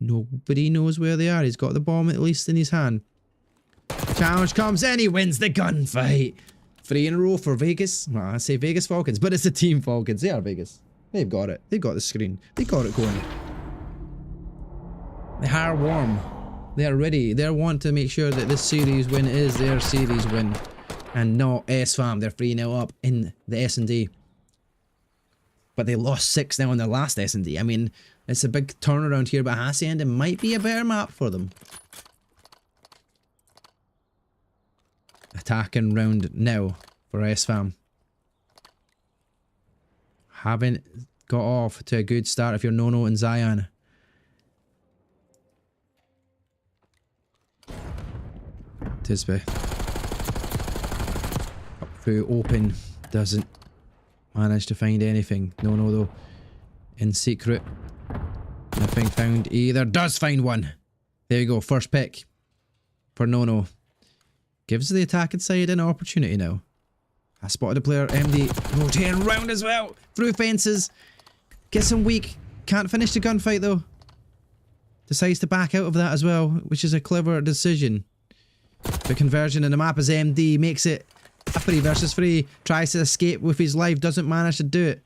Nobody knows where they are. He's got the bomb at least in his hand. Challenge comes in. He wins the gunfight. 3 in a row for Vegas. Well, I say Vegas Falcons, but it's the Team Falcons. They are Vegas. They've got it. They've got the screen. They got it going. They are warm. They are ready. They want to make sure that this series win is their series win. And not SFAM. They're 3-0 up in the S&D. But they lost 6 now in their last S&D. I mean, it's a big turnaround here, but Hacienda might be a better map for them. Attacking round now for SFAM. Haven't got off to a good start if you're Nono and Zion. Tisbe. Up through open. Doesn't manage to find anything. Nono though. In secret. Nothing found either. Does find one. There you go. First pick for Nono. Gives the attacking side an opportunity now. I spotted a player. MD rotating round as well. Through fences. Gets him weak. Can't finish the gunfight though. Decides to back out of that as well, which is a clever decision. The conversion in the map is MD. Makes it a 3 versus 3. Tries to escape with his life. Doesn't manage to do it.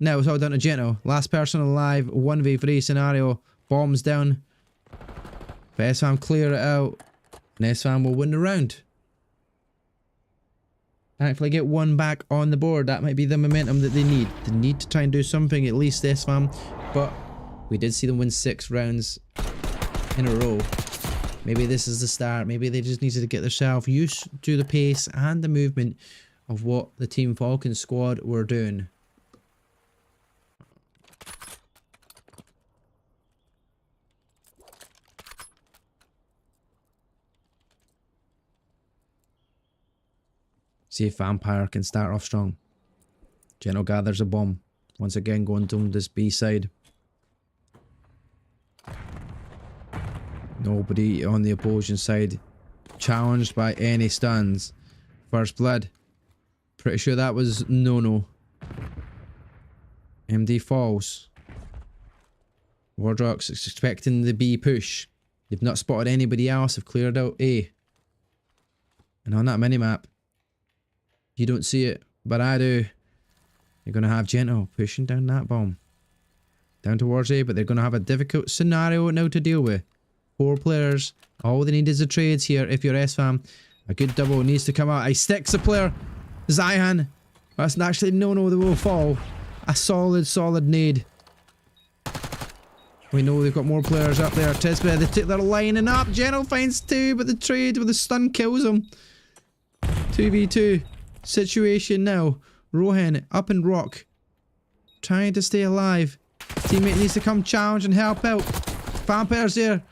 Now it's all down to Geno. Last person alive. 1v3 scenario. Bombs down. But SFAM clear it out. And SFAM will win the round. Thankfully get one back on the board. That might be the momentum that they need. They need to try and do something, at least SFAM. But we did see them win 6 rounds in a row. Maybe this is the start. Maybe they just needed to get themselves used to the pace and the movement of what the Team Falcons squad were doing. See if Vampire can start off strong. Geno gathers a bomb. Once again going down this B side. Nobody on the opposing side challenged by any stuns. First blood. Pretty sure that was Nono. MD falls. Wardrox is expecting the B push. They've not spotted anybody else. They've cleared out A. And on that minimap, you don't see it, but I do. You're going to have Geno pushing down that bomb. Down towards A, but they're going to have a difficult scenario now to deal with. 4 players. All they need is the trades here if you're SFAM. A good double needs to come out. He sticks a player. Zion. That's actually Nono that will fall. A solid nade. We know they've got more players up there. Tisbe, they're lining up. Geno finds 2, but the trade with the stun kills him. 2v2 situation now. Rohan up in rock. Trying to stay alive. Teammate needs to come challenge and help out. Vampire's there.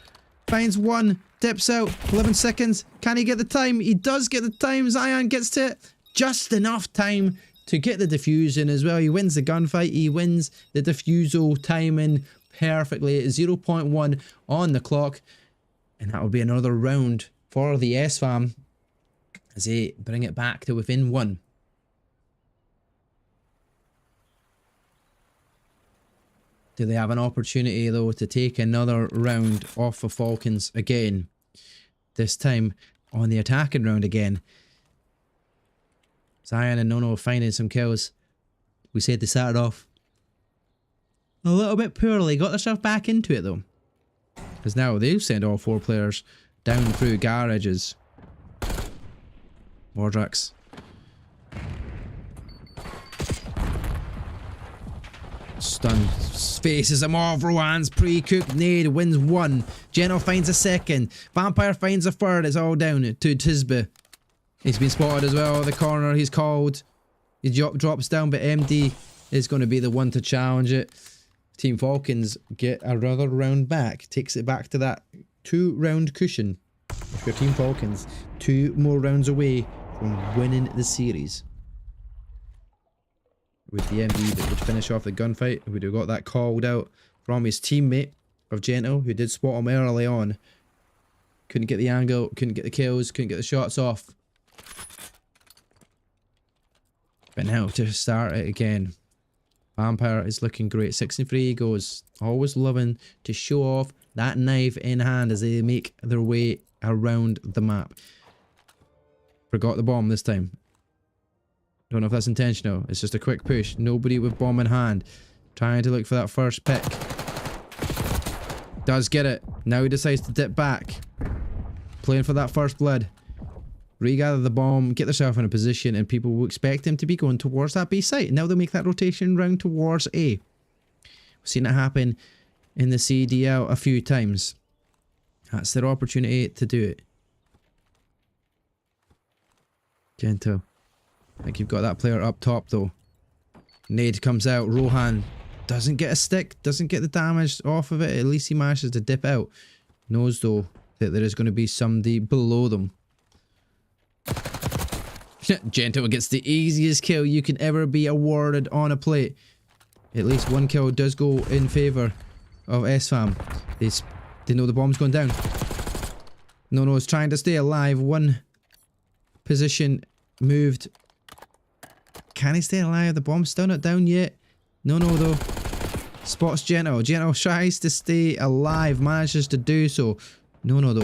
Finds 1. Dips out. 11 seconds. Can he get the time? He does get the time. Zion gets to it. Just enough time to get the defuse in as well. He wins the gunfight. He wins the defusal timing perfectly. 0.1 on the clock. And that will be another round for the SFAM as they bring it back to within 1. Do they have an opportunity though to take another round off the Falcons again? This time on the attacking round again. Zion and Nono finding some kills. We said they started off a little bit poorly. Got themselves back into it though. Because now they've sent all 4 players down through garages. Wardrax. Stun. Faces him off. Rowan's pre-cooked nade wins 1. Geno finds a 2nd. Vampire finds a 3rd. It's all down to Tisbe. He's been spotted as well at the corner. He's called. He drops down, but MD is going to be the one to challenge it. Team Falcons get another round back. Takes it back to that 2-round cushion. For Team Falcons, 2 more rounds away from winning the series. With the MD that would finish off the gunfight, would have got that called out from his teammate of Gento, who did spot him early on. Couldn't get the angle, couldn't get the kills, couldn't get the shots off. But now to start it again. Vampire is looking great. 6-3 goes. Always loving to show off that knife in hand as they make their way around the map. Forgot the bomb this time. Don't know if that's intentional. It's just a quick push. Nobody with bomb in hand. Trying to look for that first pick. Does get it. Now he decides to dip back. Playing for that first blood. Regather the bomb. Get themselves in a position and people will expect him to be going towards that B site. Now they'll make that rotation round towards A. We've seen it happen in the CDL a few times. That's their opportunity to do it. Gento. I think you've got that player up top though. Nade comes out. Rohan doesn't get a stick. Doesn't get the damage off of it. At least he manages to dip out. Knows though that there is going to be somebody below them. Gento gets the easiest kill you can ever be awarded on a plate. At least 1 kill does go in favour of SFAM. They know the bomb's going down. Nono's trying to stay alive. 1 position moved. Can he stay alive? The bomb's still not down yet. No though. Spots Gento. Gento tries to stay alive. Manages to do so. No though.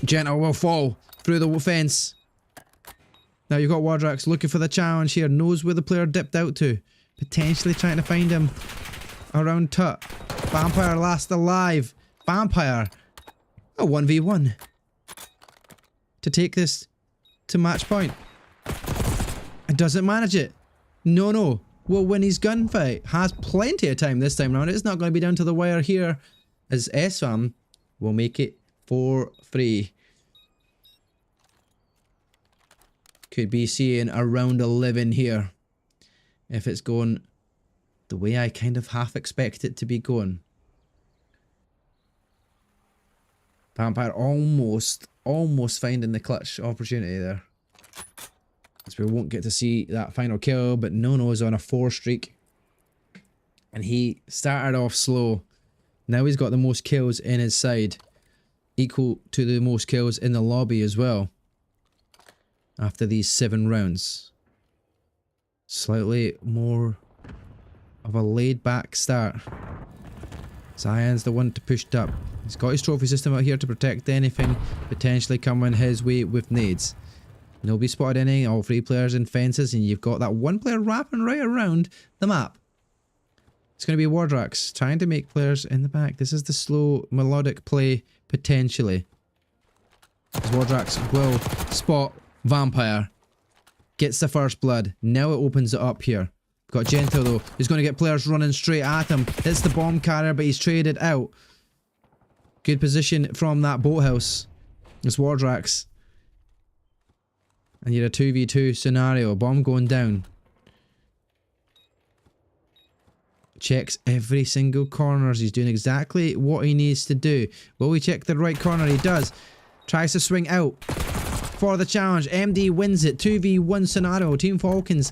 Gento will fall through the fence. Now you've got Wardrax looking for the challenge here. Knows where the player dipped out to. Potentially trying to find him around Tut. Vampire last alive. Vampire. A 1v1. To take this to match point. And doesn't manage it. No. Will win his gunfight. Has plenty of time this time around. It's not going to be down to the wire here. As SFAM will make it 4-3. Could be seeing around 11 here. If it's going the way I kind of half expect it to be going. Vampire almost finding the clutch opportunity there. As we won't get to see that final kill, but Nono is on a 4 streak. And he started off slow. Now he's got the most kills in his side. Equal to the most kills in the lobby as well. After these 7 rounds. Slightly more of a laid back start. Zion's the one to push up. He's got his trophy system out here to protect anything potentially coming his way with nades. Nobody spotted any, all 3 players in fences, and you've got that 1 player wrapping right around the map. It's going to be Wardrax trying to make players in the back. This is the slow melodic play potentially. As Wardrax will spot Vampire. Gets the first blood. Now it opens it up here. Got Gento though. He's going to get players running straight at him. Hits the bomb carrier, but he's traded out. Good position from that boathouse. It's Wardrax. And you're a 2v2 scenario. Bomb going down. Checks every single corner. He's doing exactly what he needs to do. Will he check the right corner? He does. Tries to swing out. for the challenge. MD wins it. 2v1 scenario. Team Falcons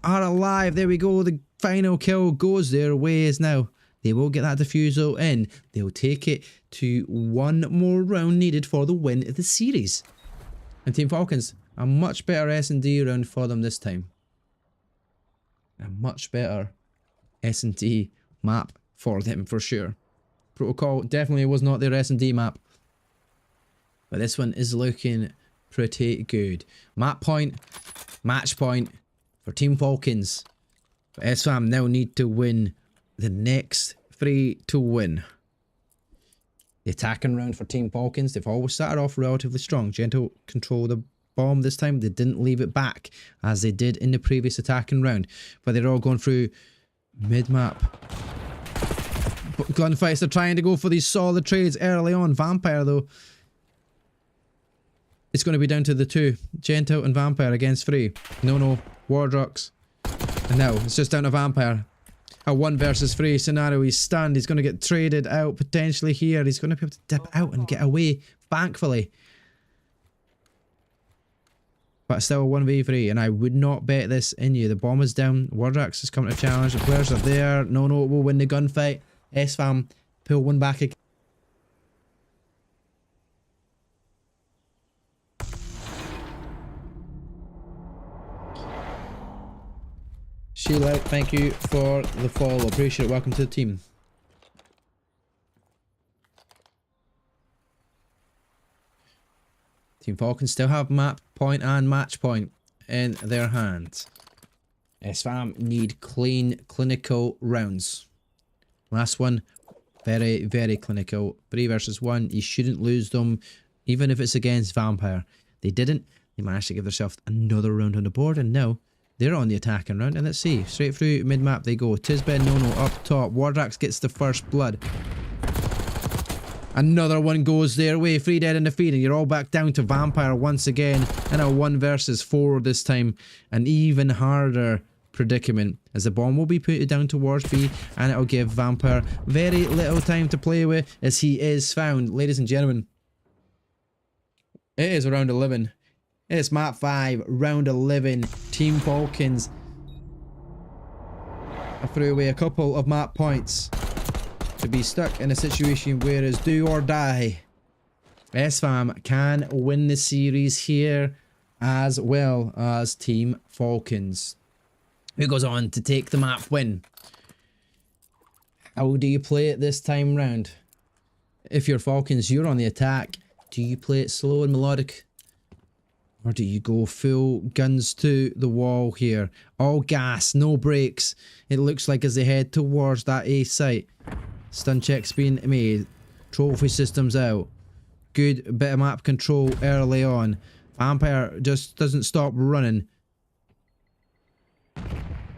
are alive. There we go. The final kill goes their ways now. They will get that defusal in. They'll take it to one more round needed for the win of the series. And Team Falcons, a much better S&D round for them this time. A much better S&D map for them for sure. Protocol definitely was not their S&D map. But this one is looking pretty good. Map point, match point for Team Falcons. But SFAM now need to win the next 3 to win. The attacking round for Team Falcons, they've always started off relatively strong. Gentle control the bomb this time. They didn't leave it back as they did in the previous attacking round. But they're all going through mid-map. Gunfights, they're trying to go for these solid trades early on. Vampire though, it's going to be down to the two. Gentle and Vampire against 3. No, Wardrocks. And now it's just down to Vampire. A 1 versus 3 scenario. He's stunned. He's going to get traded out potentially here. He's going to be able to dip out and get away, thankfully. But still 1v3, and I would not bet this in you. The bomb is down. Wardrocks is coming to challenge. The players are there. No, will win the gunfight. SFAM pull one back again. Sheila, thank you for the follow. Appreciate it. Welcome to the team. Team Falcons still have map point and match point in their hands. SFAM need clean, clinical rounds. Last one, very, very clinical. 3 versus 1. You shouldn't lose them, even if it's against Vampire. They didn't. They managed to give themselves another round on the board, and now they're on the attacking round. And let's see, straight through mid-map they go. Tisben No up top. Wardrax gets the first blood. Another one goes their way. 3 dead in the feed, and you're all back down to Vampire once again in a 1 versus 4 this time. An even harder predicament as the bomb will be put down towards B, and it'll give Vampire very little time to play with as he is found. Ladies and gentlemen, it is round 11. It's map 5, round 11. Team Falcons threw away a couple of map points to be stuck in a situation where it's do or die. SFAM can win the series here as well as Team Falcons, who goes on to take the map win. How do you play it this time round? If you're Falcons, you're on the attack. Do you play it slow and melodic? Or do you go full guns to the wall here? All gas, no brakes. It looks like as they head towards that A site. Stun checks being made. Trophy systems out. Good bit of map control early on. Vampire just doesn't stop running.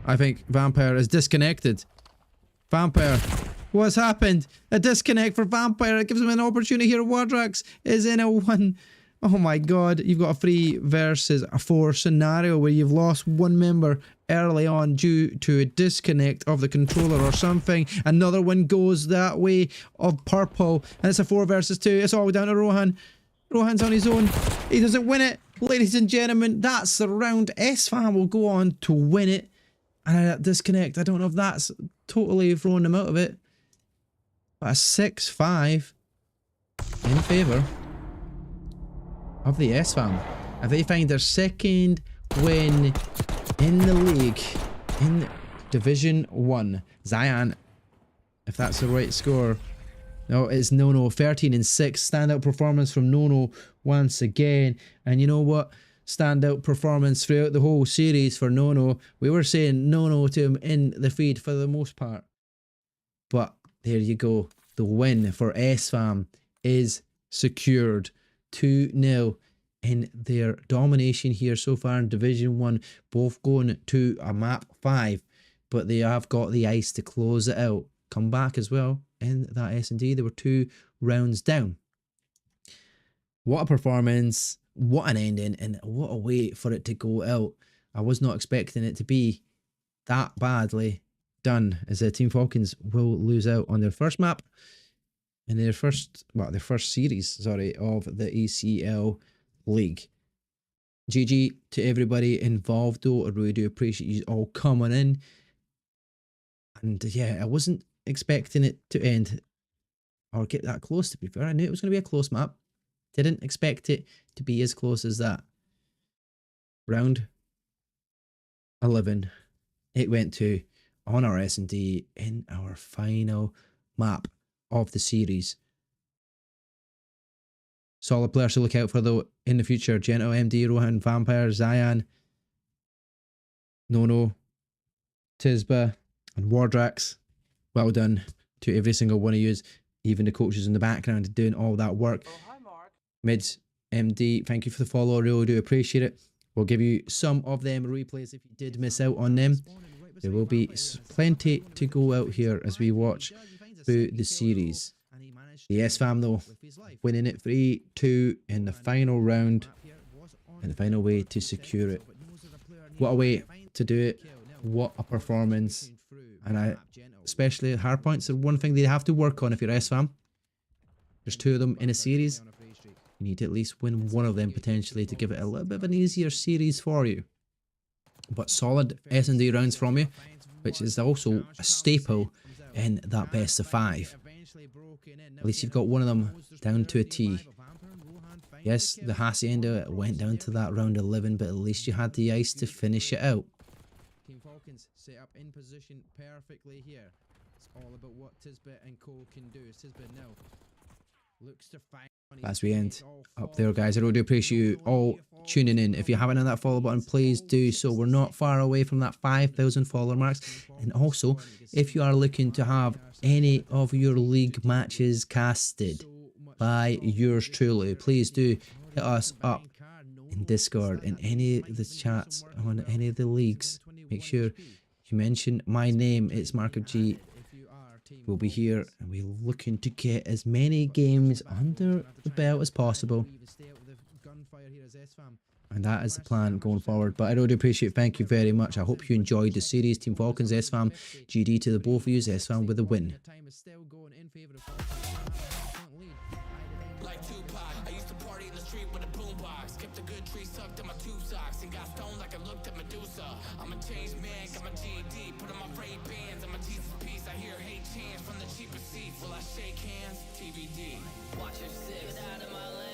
I think Vampire is disconnected. Vampire, what's happened? A disconnect for Vampire. It gives him an opportunity here. Wardrax is in a 1. Oh my god, you've got a 3 versus a 4 scenario where you've lost 1 member early on due to a disconnect of the controller or something. Another one goes that way of purple, and it's a 4 versus 2. It's all down to Rohan. Rohan's on his own. He doesn't win it. Ladies and gentlemen, that's the round. SFAM will go on to win it. And that disconnect, I don't know if that's totally throwing them out of it. But a 6-5 in favour of the SFAM. If they find their second win in the league, in Division 1. Zion, if that's the right score. No, it's Nono. 13-6. Standout performance from Nono once again. And you know what? Standout performance throughout the whole series for Nono. We were saying Nono to him in the feed for the most part. But there you go. The win for SFAM is secured. 2-0 in their domination here so far in Division 1. Both going to a map 5. But they have got the ice to close it out. Come back as well in that S&D. They were 2 rounds down. What a performance. What an ending, and what a way for it to go out. I was not expecting it to be that badly done, as Team Falcons will lose out on their first map in their first series, sorry, of the ECL League. GG to everybody involved though. I really do appreciate you all coming in. And yeah, I wasn't expecting it to end or get that close, to be fair. I knew it was going to be a close map. Didn't expect it to be as close as that. Round 11, it went to on our S&D in our final map of the series. Solid players to look out for though in the future. Gento, MD, Rohan, Vampire, Zayan, Nono, Tisba, and Wardrax. Well done to every single one of you, even the coaches in the background doing all that work. Mids, MD, thank you for the follow. I really do appreciate it. We'll give you some of them replays if you did miss out on them. There will be plenty to go out here as we watch through the series. The SFAM though, winning it 3-2 in the final round and the final way to secure it. What a way to do it. What a performance. And especially hard points are one thing they have to work on if you're SFAM. There's 2 of them in a series. You need to at least win one of them potentially to give it a little bit of an easier series for you. But solid S&D rounds from you, which is also a staple in that best of 5. At least you've got one of them down to a T. Yes, the hacienda went down to that round 11, but at least you had the ice to finish it out. Team Falcons set up in position perfectly here. It's all about what Tisbet and Cole can do. Tisbet now looks to find. As we end up there, guys, I really do appreciate you all tuning in. If you haven't hit that follow button, please do so. We're not far away from that 5,000 follower marks. And also, if you are looking to have any of your league matches casted by yours truly, please do hit us up in Discord, in any of the chats on any of the leagues. Make sure you mention my name. It's Mark of G. We'll be here and we're looking to get as many games under the belt as possible. And that is the plan going forward. But I really appreciate it. Thank you very much. I hope you enjoyed the series. Team Falcons, SFAM, GD to the both of you. SFAM with a win. Like Tupac, I used to party in the street with a boombox. Kept a good tree sucked in my 2 socks and got stoned like I looked at Medusa. I'm a changed man, got my GED, put on my Ray Bans. I'm a Jesus piece. I hear hate chants from the cheapest seats. Will I shake hands? TBD. Watch your six. Get out of my lane.